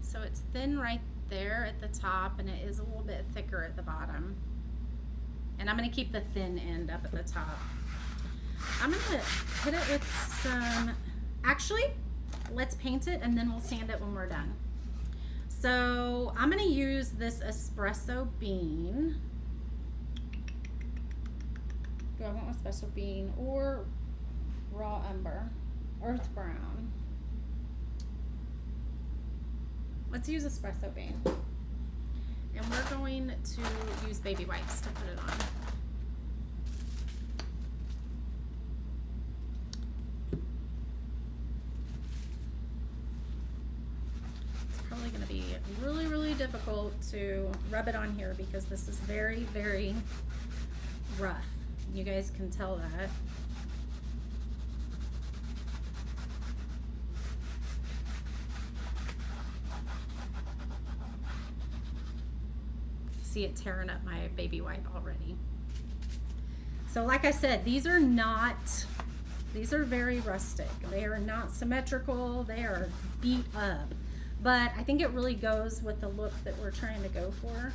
So it's thin right there at the top, and it is a little bit thicker at the bottom. And I'm going to keep the thin end up at the top. I'm going to hit it with some, actually, let's paint it and then we'll sand it when we're done. So I'm going to use this espresso bean. Do I want espresso bean or raw umber? Earth brown. Let's use espresso bean. And we're going to use baby wipes to put it on. Probably going to be really, really difficult to rub it on here because this is very, very rough. You guys can tell that. see it tearing up my baby wipe already. So like I said, these are very rustic. They are not symmetrical. They are beat up. But I think it really goes with the look that we're trying to go for.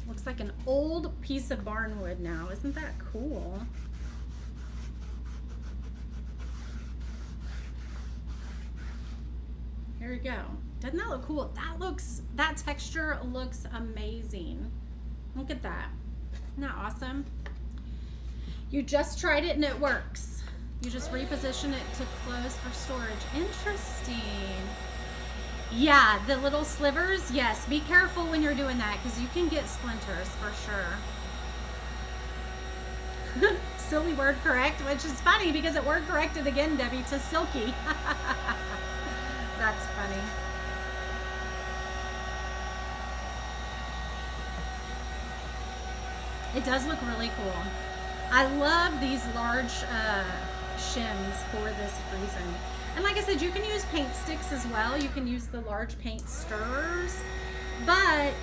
Looks like an old piece of barnwood now. Isn't that cool? Here we go. Doesn't that look cool? That texture looks amazing. Look at that. Isn't that awesome? You just tried it and it works. You just reposition it to close for storage. Interesting. Yeah, the little slivers, yes. Be careful when you're doing that because you can get splinters for sure. Silly word correct, which is funny because it word corrected again, Debbie, to silky. That's funny. It does look really cool. I love these large shims for this reason. And like I said, you can use paint sticks as well. You can use the large paint stirrers, but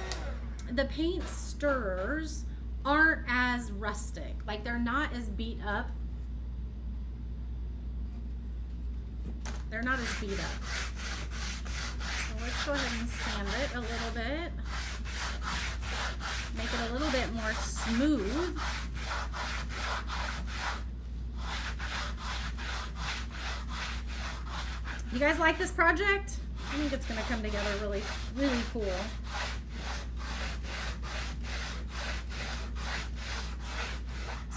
the paint stirrers aren't as rustic. Like they're not as beat up. They're not as beat up. So let's go ahead and sand it a little bit. Make it a little bit more smooth. You guys like this project? I think it's gonna come together really, really cool.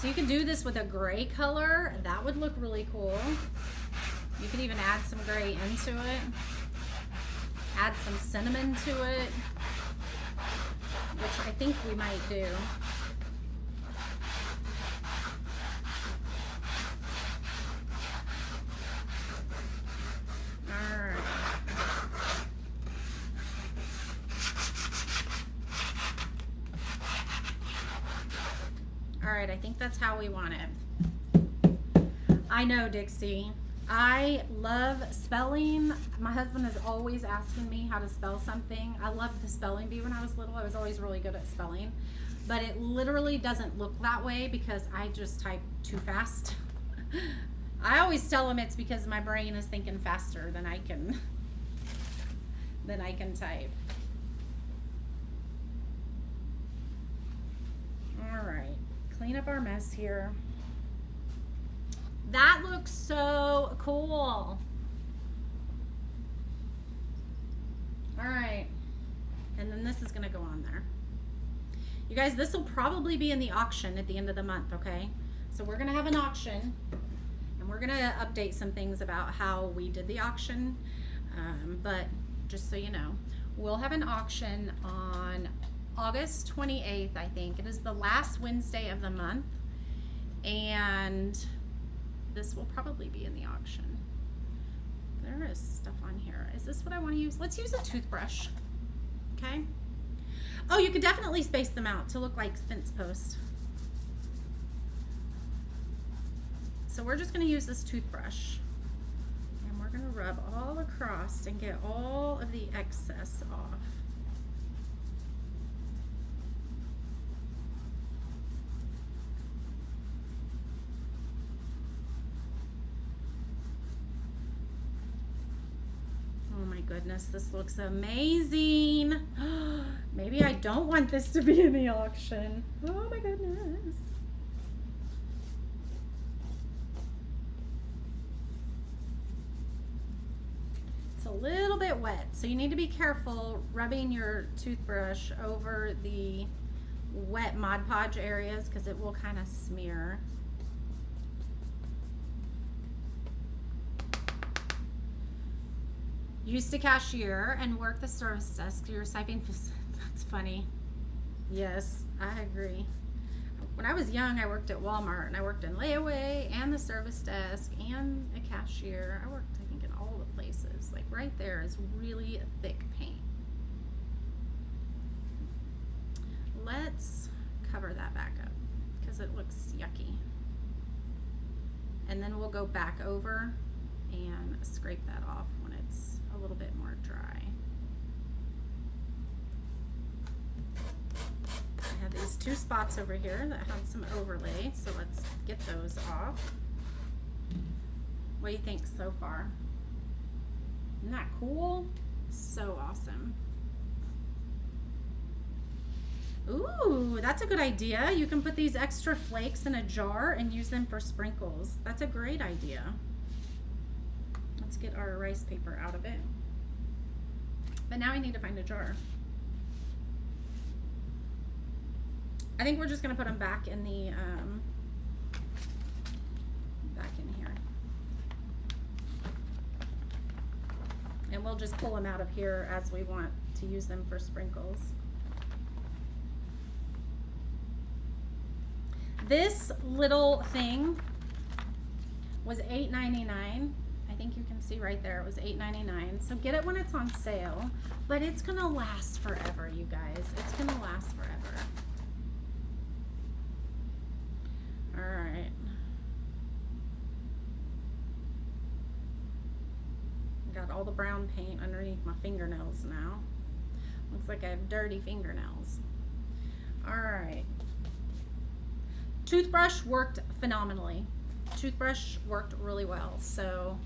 So you can do this with a gray color. That would look really cool. You could even add some gray into it. Add some cinnamon to it, which I think we might do. All right, I think that's how we want it. I know, Dixie. I love spelling. My husband is always asking me how to spell something. I loved the spelling bee when I was little. I was always really good at spelling. But it literally doesn't look that way because I just type too fast. I always tell him it's because my brain is thinking faster than I can type. All right. Clean up our mess here. That looks so cool. All right. And then this is going to go on there. You guys, this will probably be in the auction at the end of the month, okay? So we're going to have an auction, and we're going to update some things about how we did the auction. But just so you know, we'll have an auction on August 28th, I think. It is the last Wednesday of the month. And this will probably be in the auction. There is stuff on here. Is this what I want to use? Let's use a toothbrush. Okay. Oh, you could definitely space them out to look like fence posts. So we're just going to use this toothbrush. And we're going to rub all across and get all of the excess off. Goodness, this looks amazing. Maybe I don't want this to be in the auction. Oh my goodness. It's a little bit wet, so you need to be careful rubbing your toothbrush over the wet Mod Podge areas because it will kind of smear. Used to cashier and work the service desk. You're typing. That's funny. Yes, I agree. When I was young, I worked at Walmart and I worked in layaway and the service desk and a cashier. I worked, I think, in all the places. Like right there is really thick paint. let's cover that back up because it looks yucky. And then we'll go back over and scrape that off when it's a little bit more dry. I have these two spots over here that have some overlay, so let's get those off. What do you think so far? Isn't that cool? So awesome. Ooh, that's a good idea. You can put these extra flakes in a jar and use them for sprinkles. That's a great idea. Let's get our rice paper out of it. But now I need to find a jar. I think we're just gonna put them back in the, back in here. And we'll just pull them out of here as we want to use them for sprinkles. This little thing was $8.99. I think you can see right there, it was $8.99. So get it when it's on sale, but it's gonna last forever, you guys. It's gonna last forever. All right. Got all the brown paint underneath my fingernails now. Looks like I have dirty fingernails. All right. Toothbrush worked phenomenally. Toothbrush worked really well. So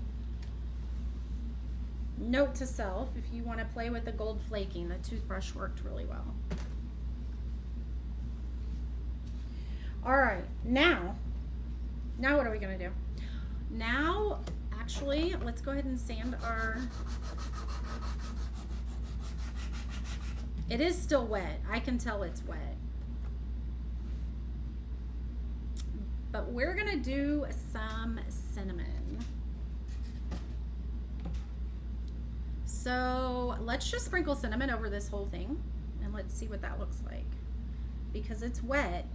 note to self, if you want to play with the gold flaking, the toothbrush worked really well. All right, now what are we gonna do? Now, actually, let's go ahead and sand our, it is still wet. I can tell it's wet. But we're gonna do some cinnamon. So let's just sprinkle cinnamon over this whole thing and let's see what that looks like. Because it's wet.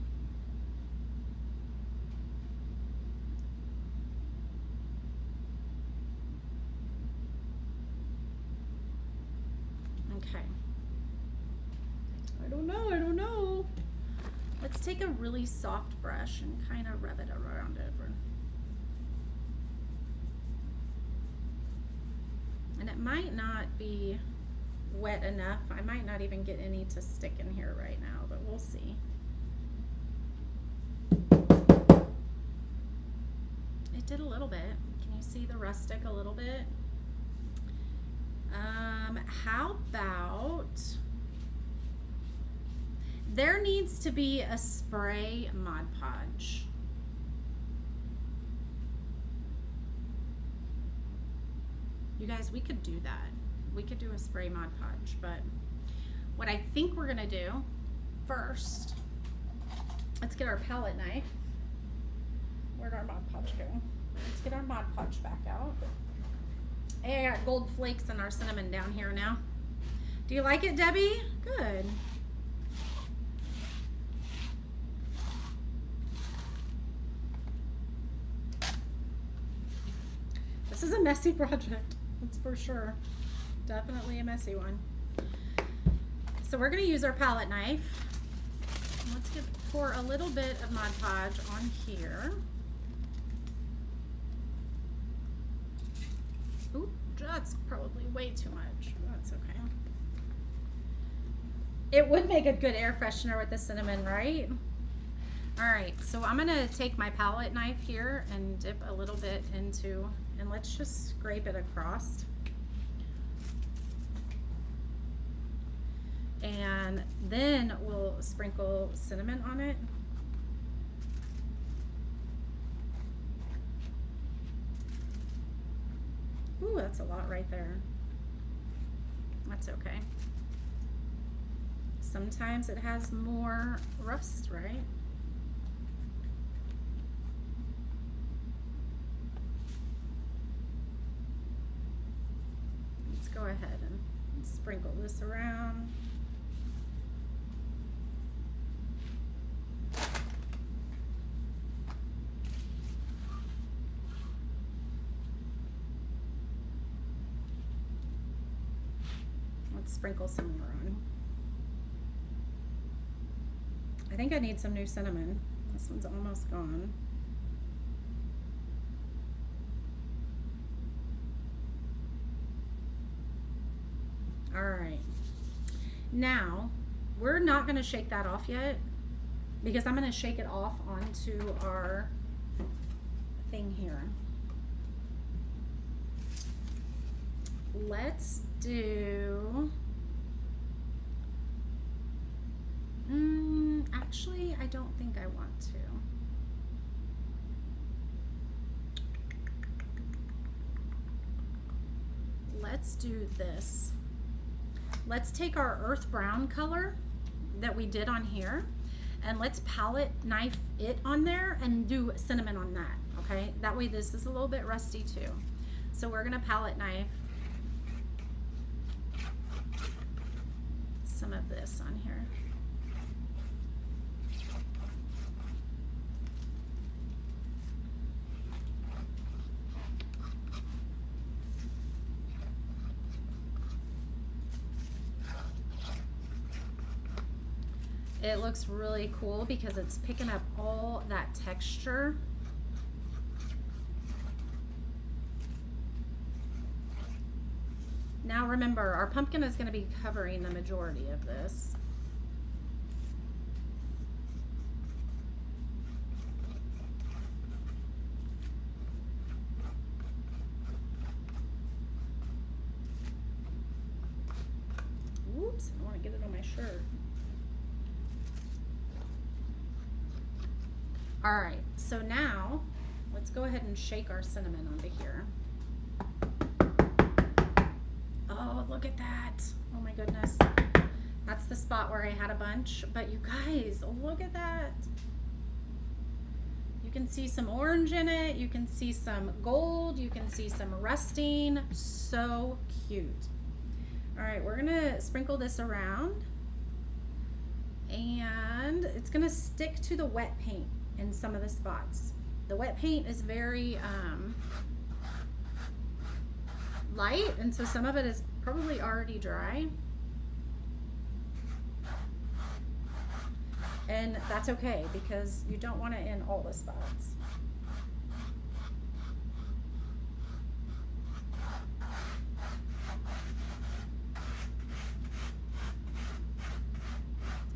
Okay. I don't know. Let's take a really soft brush and kind of rub it around it. And it might not be wet enough. I might not even get any to stick in here right now, but we'll see. It did a little bit. Can you see the rustic a little bit? How about, there needs to be a spray Mod Podge. You guys, we could do that. We could do a spray Mod Podge, but what I think we're gonna do first, let's get our palette knife. Where'd our Mod Podge go? Let's get our Mod Podge back out. Hey, I got gold flakes and our cinnamon down here now. Do you like it, Debbie? Good. This is a messy project, that's for sure. Definitely a messy one. So we're gonna use our palette knife. Let's pour a little bit of Mod Podge on here. Ooh, that's probably way too much, but that's okay. It would make a good air freshener with the cinnamon, right? All right, so I'm gonna take my palette knife here and dip a little bit into, and let's just scrape it across. And then we'll sprinkle cinnamon on it. Ooh, that's a lot right there. That's okay. Sometimes it has more rust, right? Let's go ahead and sprinkle this around. Let's sprinkle some more on. I think I need some new cinnamon. This one's almost gone. All right. Now, we're not going to shake that off yet because I'm going to shake it off onto our thing here. Let's do, actually, I don't think I want to. Let's do this. Let's take our earth brown color that we did on here and let's palette knife it on there and do cinnamon on that, okay? That way this is a little bit rusty too. So we're gonna palette knife some of this on here. It looks really cool because it's picking up all that texture. Now remember, our pumpkin is going to be covering the majority of this. Oops, I don't want to get it on my shirt. All right, so now let's go ahead and shake our cinnamon onto here. Oh, look at that. Oh my goodness. That's the spot where I had a bunch, but you guys, look at that. You can see some orange in it. You can see some gold. You can see some rusting. So cute. All right, we're gonna sprinkle this around and it's gonna stick to the wet paint in some of the spots. The wet paint is very light, and so some of it is probably already dry. And that's okay because you don't want it in all the spots.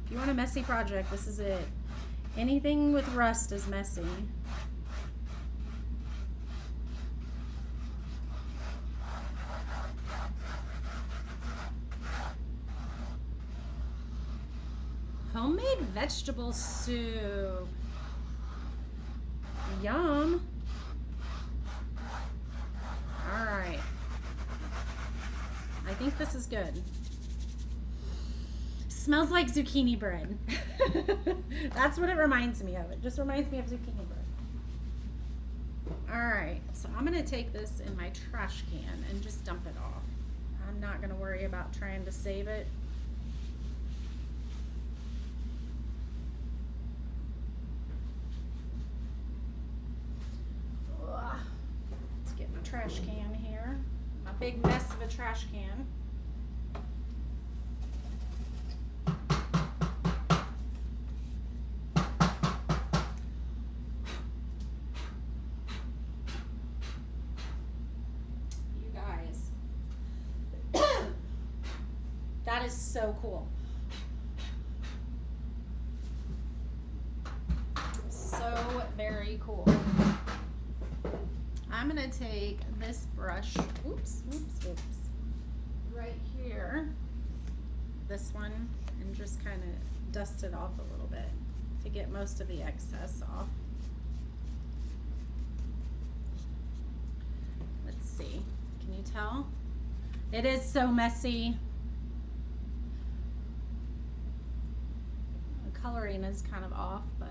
If you want a messy project, this is it. Anything with rust is messy. Homemade vegetable soup. Yum. All right. I think this is good. Smells like zucchini bread. That's what it reminds me of. It just reminds me of zucchini bread. All right, so I'm gonna take this in my trash can and just dump it off. I'm not gonna worry about trying to save it. Ugh. Let's get my trash can here. My big mess of a trash can. That is so cool. So very cool. I'm gonna take this brush, oops, right here, this one, and just kind of dust it off a little bit to get most of the excess off. Let's see, can you tell? It is so messy. Coloring is kind of off, but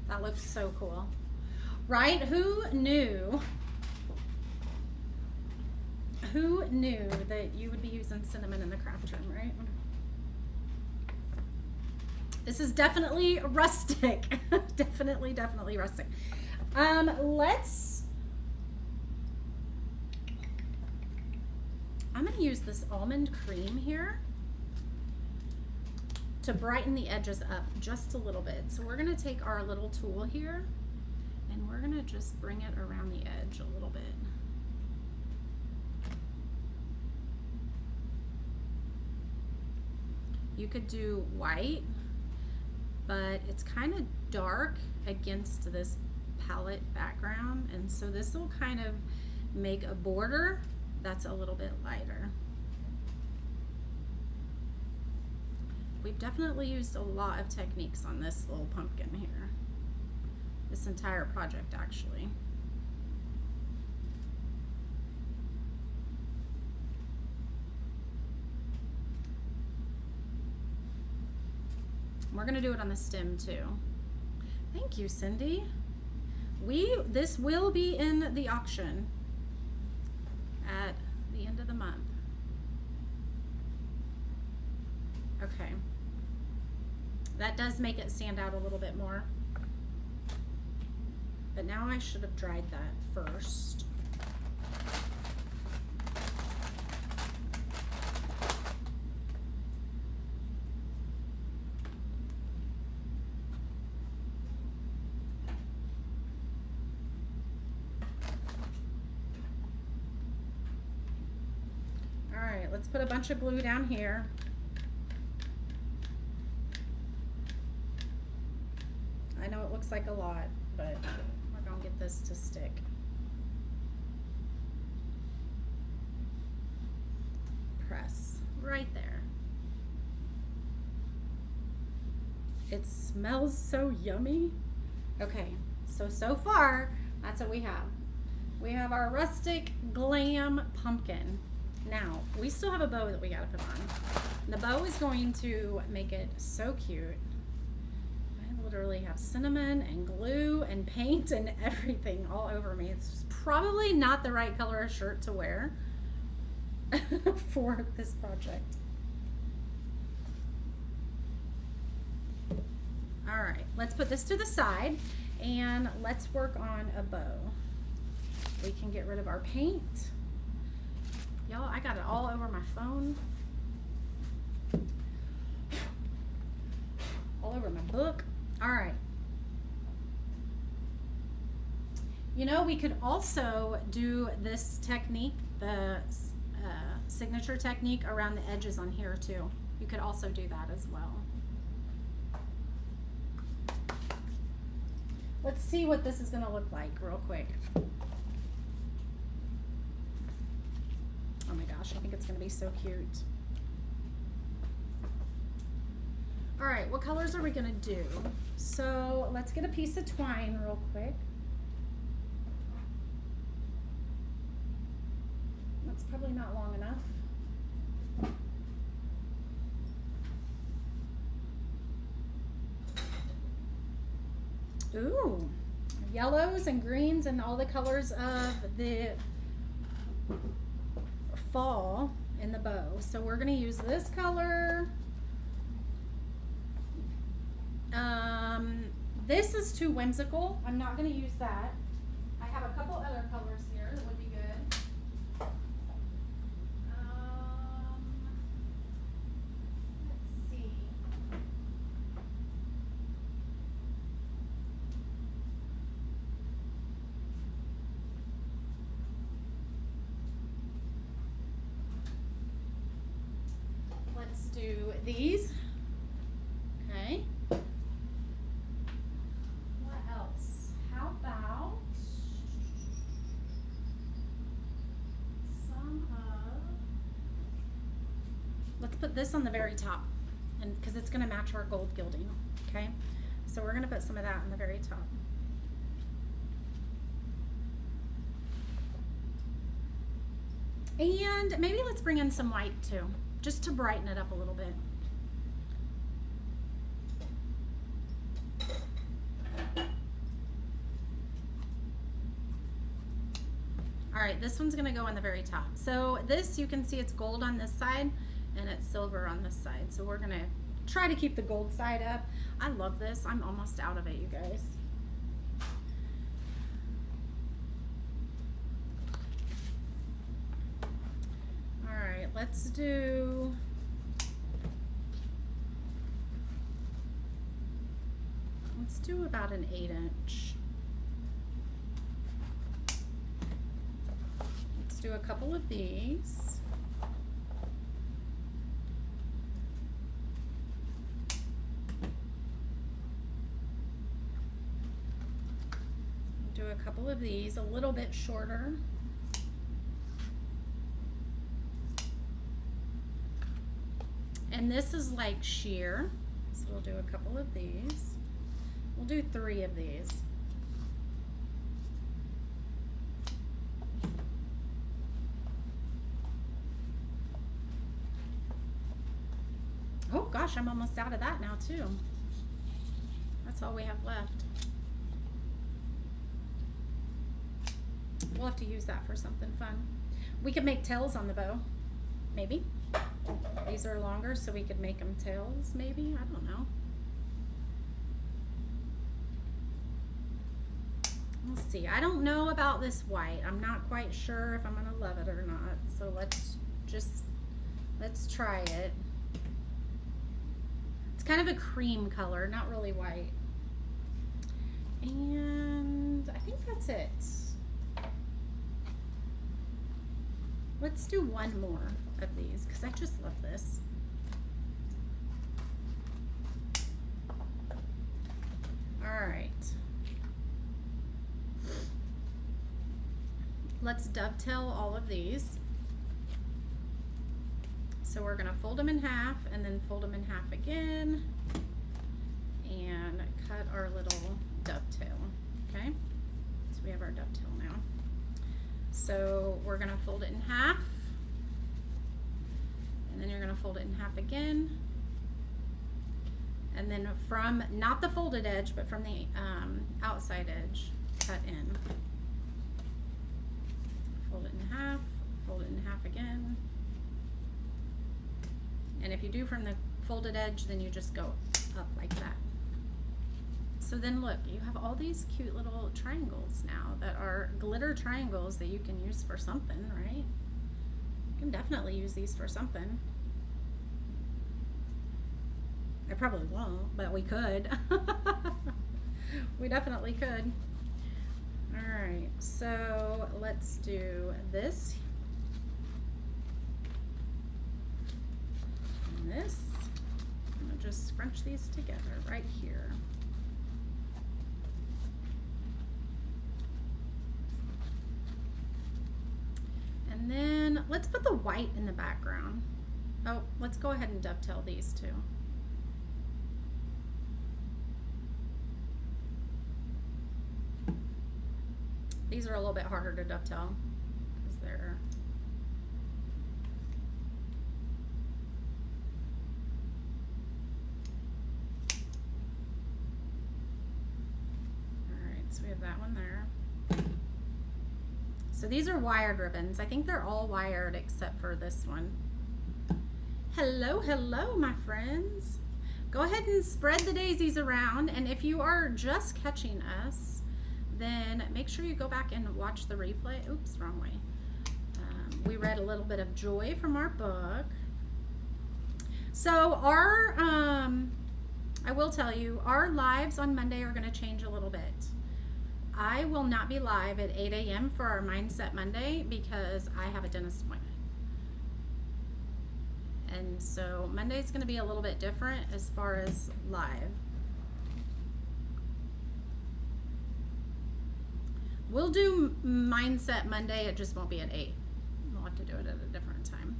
that looks so cool, right? Who knew that you would be using cinnamon in the craft room, right? This is definitely rustic. definitely rustic. I'm gonna use this almond cream here. to brighten the edges up just a little bit. So we're gonna take our little tool here and we're gonna just bring it around the edge a little bit. You could do white, but it's kind of dark against this palette background, and so this will kind of make a border that's a little bit lighter. We've definitely used a lot of techniques on this little pumpkin here. This entire project, actually. We're gonna do it on the stem too. Thank you, Cindy. This will be in the auction at the end of the month. Okay. That does make it stand out a little bit more. But now I should have dried that first. All right, let's put a bunch of glue down here. I know it looks like a lot, but we're gonna get this to stick. Press right there. It smells so yummy. Okay, so far, that's what we have. We have our Rustic Glam Pumpkin. Now, we still have a bow that we gotta put on. The bow is going to make it so cute. Literally have cinnamon and glue and paint and everything all over me. It's probably not the right color of shirt to wear for this project. All right, let's put this to the side and let's work on a bow. We can get rid of our paint. Y'all, I got it all over my phone. All over my book. All right. You know, we could also do this technique, the signature technique around the edges on here too. You could also do that as well. Let's see what this is going to look like real quick. Oh my gosh, I think it's going to be so cute. All right, what colors are we gonna do? So let's get a piece of twine real quick. That's probably not long enough. Ooh, yellows and greens and all the colors of the fall in the bow. So we're gonna use this color. This is too whimsical. I'm not going to use that. I have a couple other colors here that would be good. Let's see. Let's do these. Okay. Let's put this on the very top, and because it's going to match our gold gilding. Okay, so we're going to put some of that on the very top. And maybe let's bring in some white too, just to brighten it up a little bit. All right, this one's going to go on the very top. So this, you can see it's gold on this side and it's silver on this side. So we're gonna try to keep the gold side up. I love this. I'm almost out of it, you guys. All right, let's do Let's do about an 8-inch. Let's do a couple of these. Do a couple of these a little bit shorter. And this is like sheer, so we'll do a couple of these. We'll do 3 of these. Oh gosh, I'm almost out of that now too. That's all we have left. We'll have to use that for something fun. We could make tails on the bow, maybe. These are longer, so we could make them tails, maybe. I don't know. We'll see. I don't know about this white. I'm not quite sure if I'm gonna love it or not. So let's try it. It's kind of a cream color, not really white. And I think that's it. Let's do one more of these because I just love this. All right. Let's dovetail all of these. So we're gonna fold them in half and then fold them in half again and cut our little dovetail, okay? So we have our dovetail now. So we're gonna fold it in half and then you're gonna fold it in half again. And then from, not the folded edge, but from the outside edge, cut in. Fold it in half again. And if you do from the folded edge, then you just go up like that. So then look, you have all these cute little triangles now that are glitter triangles that you can use for something, right? You can definitely use these for something. I probably won't, but we could. We definitely could. All right, so let's do this. And this. I'm gonna just scrunch these together right here. And then let's put the white in the background. Oh, let's go ahead and dovetail these two. These are a little bit harder to dovetail because they're alright, so we have that one there. So these are wired ribbons. I think they're all wired except for this one. Hello, hello, my friends. Go ahead and spread the daisies around, and if you are just catching us, then make sure you go back and watch the replay. Oops, wrong way. We read a little bit of joy from our book. So our, I will tell you, our lives on Monday are going to change a little bit. I will not be live at 8 a.m. for our Mindset Monday because I have a dentist appointment. And so Monday's going to be a little bit different as far as live. We'll do Mindset Monday, it just won't be at 8. We'll have to do it at a different time.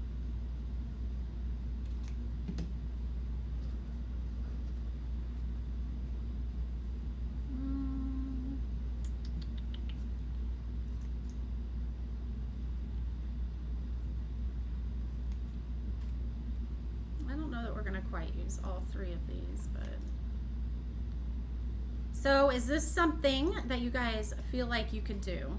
I don't know that we're going to quite use all 3 of these, but... So is this something that you guys feel like you could do?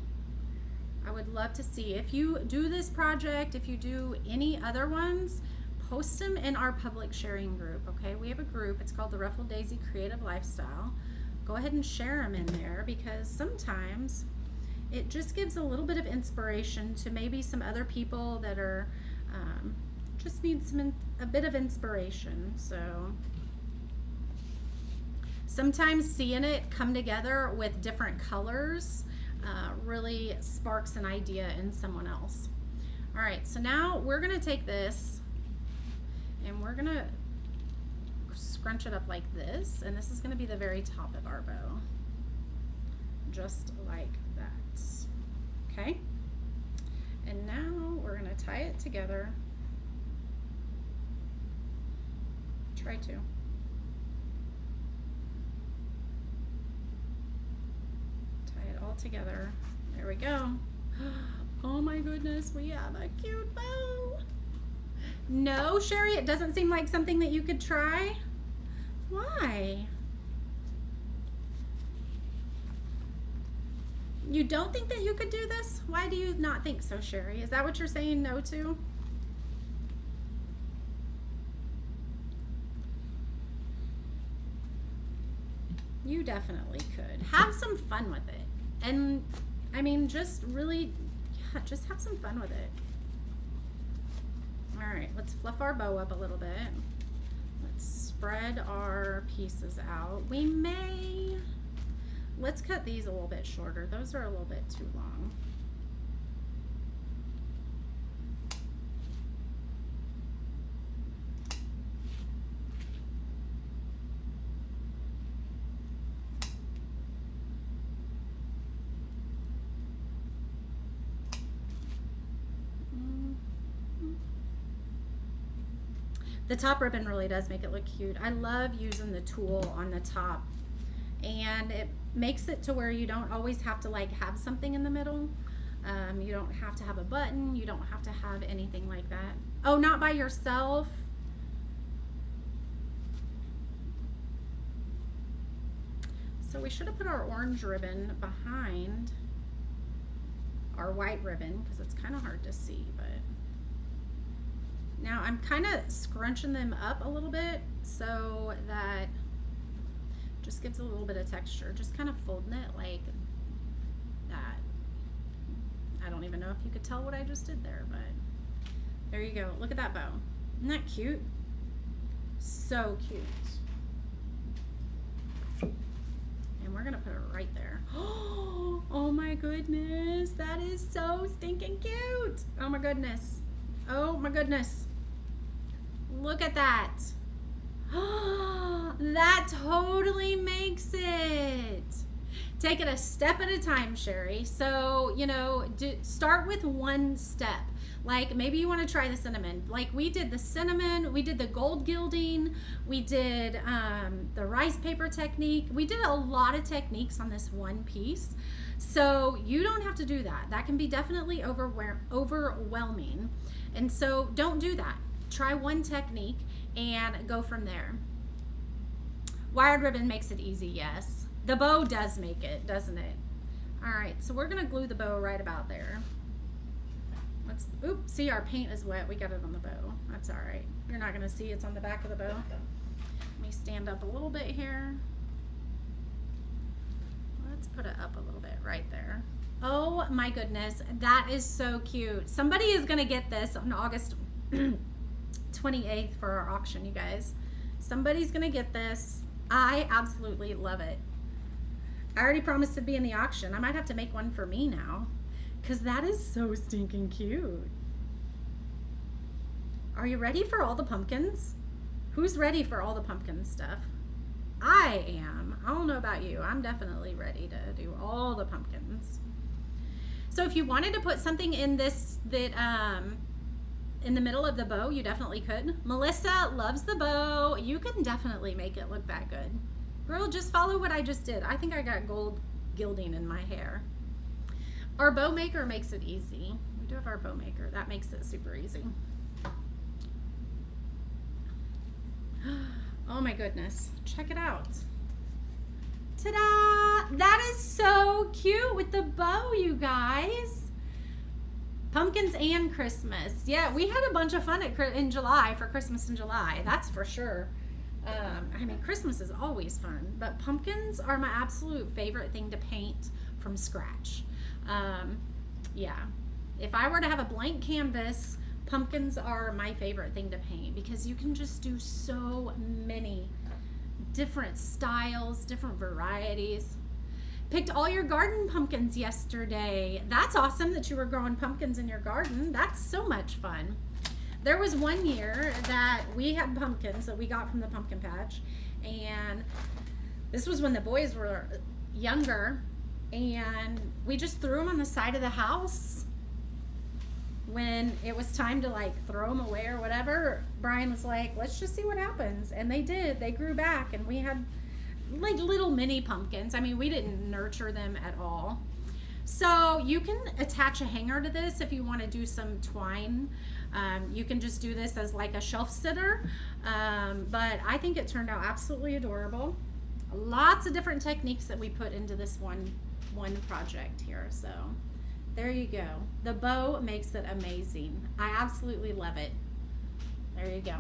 I would love to see. If you do this project, if you do any other ones, post them in our public sharing group, okay? We have a group, it's called the Ruffled Daisy Creative Lifestyle. Go ahead and share them in there because sometimes it just gives a little bit of inspiration to maybe some other people that are just need a bit of inspiration. So Sometimes seeing it come together with different colors really sparks an idea in someone else. All right, so now we're gonna take this and we're gonna scrunch it up like this, and this is gonna be the very top of our bow, just like that. Okay, and now we're gonna tie it together. Try to. Tie it all together. There we go. Oh my goodness, we have a cute bow. No, Sherry, it doesn't seem like something that you could try. Why? You don't think that you could do this? Why do you not think so, Sherry? Is that what you're saying no to? You definitely could. Have some fun with it. And I mean, just really, yeah, just have some fun with it. All right, let's fluff our bow up a little bit. Let's spread our pieces out. Let's cut these a little bit shorter. Those are a little bit too long. The top ribbon really does make it look cute. I love using the tulle on the top, and it makes it to where you don't always have to like have something in the middle. You don't have to have a button. You don't have to have anything like that. Oh, not by yourself. So we should have put our orange ribbon behind our white ribbon because it's kind of hard to see, but now I'm kind of scrunching them up a little bit so that just gives a little bit of texture. Just kind of folding it like that. I don't even know if you could tell what I just did there, but there you go. Look at that bow. Isn't that cute? So cute. And we're gonna put it right there. Oh my goodness, that is so stinking cute. Oh my goodness. Oh my goodness. Look at that. That totally makes it. Take it a step at a time, Sherry. So, you know, start with one step. Like maybe you want to try the cinnamon. Like we did the cinnamon, we did the gold gilding, we did the rice paper technique. We did a lot of techniques on this one piece. So you don't have to do that. That can be definitely overwhelming. And so don't do that. Try one technique and go from there. Wired ribbon makes it easy, yes. The bow does make it, doesn't it? All right, so we're gonna glue the bow right about there. Let's, oops, see our paint is wet. We got it on the bow. That's all right. You're not gonna see it's on the back of the bow. Let me stand up a little bit here. Let's put it up a little bit right there. Oh my goodness, that is so cute. Somebody is gonna get this on August 28th for our auction, you guys. Somebody's gonna get this. I absolutely love it. I already promised to be in the auction. I might have to make one for me now because that is so stinking cute. Are you ready for all the pumpkins? Who's ready for all the pumpkin stuff? I am. I don't know about you. I'm definitely ready to do all the pumpkins. So if you wanted to put something in this that in the middle of the bow, you definitely could. Melissa loves the bow. You can definitely make it look that good. Girl, just follow what I just did. I think I got gold gilding in my hair. Our bow maker makes it easy. We do have our bow maker. That makes it super easy. Oh my goodness. Check it out. Ta-da! That is so cute with the bow, you guys. Pumpkins and Christmas. Yeah, we had a bunch of fun in July for Christmas in July. That's for sure. I mean, Christmas is always fun, but pumpkins are my absolute favorite thing to paint from scratch. Yeah, if I were to have a blank canvas, pumpkins are my favorite thing to paint because you can just do so many different styles, different varieties. Picked all your garden pumpkins yesterday. That's awesome that you were growing pumpkins in your garden. That's so much fun. There was one year that we had pumpkins that we got from the pumpkin patch, and this was when the boys were younger, and we just threw them on the side of the house. When it was time to like throw them away or whatever, Brian was like, let's just see what happens. And they did. They grew back, and we had like little mini pumpkins. I mean, we didn't nurture them at all. So you can attach a hanger to this if you want to do some twine. You can just do this as like a shelf sitter. But I think it turned out absolutely adorable. Lots of different techniques that we put into this one project here. So there you go. The bow makes it amazing. I absolutely love it. There you go.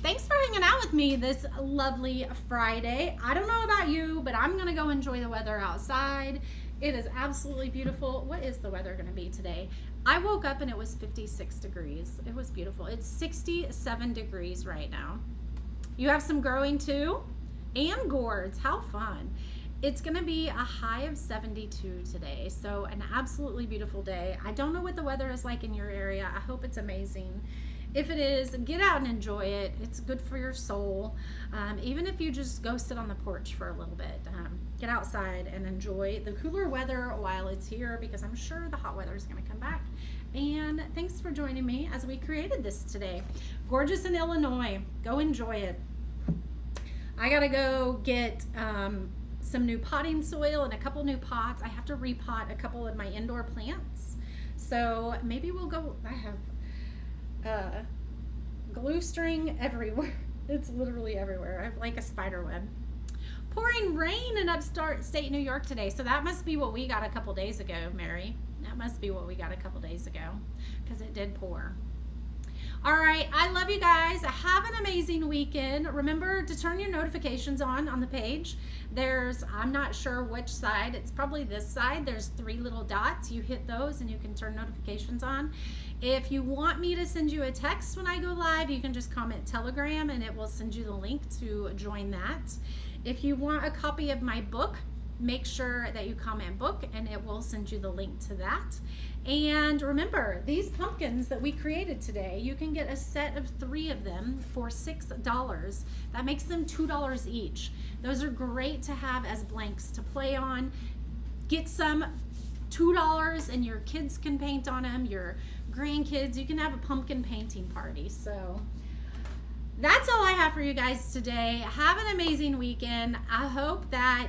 Thanks for hanging out with me this lovely Friday. I don't know about you, but I'm going to go enjoy the weather outside. It is absolutely beautiful. What is the weather going to be today? I woke up and it was 56 degrees. It was beautiful. It's 67 degrees right now. You have some growing too? And gourds. How fun. It's going to be a high of 72 today. So an absolutely beautiful day. I don't know what the weather is like in your area. I hope it's amazing. If it is, get out and enjoy it. It's good for your soul. Even if you just go sit on the porch for a little bit, get outside and enjoy the cooler weather while it's here, because I'm sure the hot weather is going to come back. And thanks for joining me as we created this today. Gorgeous in Illinois. Go enjoy it. I got to go get some new potting soil and a couple new pots. I have to repot a couple of my indoor plants. So maybe we'll go, I have glue string everywhere. It's literally everywhere. I have like a spider web. Pouring rain in upstate New York today. So that must be what we got a couple days ago, Mary. That must be what we got a couple days ago, because it did pour. All right, I love you guys. Have an amazing weekend. Remember to turn your notifications on the page. I'm not sure which side, it's probably this side. There's 3 little dots. You hit those and you can turn notifications on. If you want me to send you a text when I go live, you can just comment Telegram and it will send you the link to join that. If you want a copy of my book, make sure that you comment book and it will send you the link to that. And remember, these pumpkins that we created today, you can get a set of 3 of them for $6. That makes them $2 each. Those are great to have as blanks to play on. Get some, $2, and your kids can paint on them, your grandkids. You can have a pumpkin painting party. So that's all I have for you guys today. Have an amazing weekend. I hope that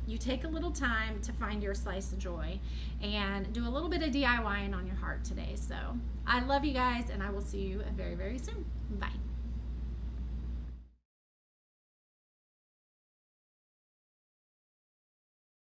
you take a little time to find your slice of joy and do a little bit of DIYing on your heart today. So I love you guys, and I will see you very, very soon. Bye.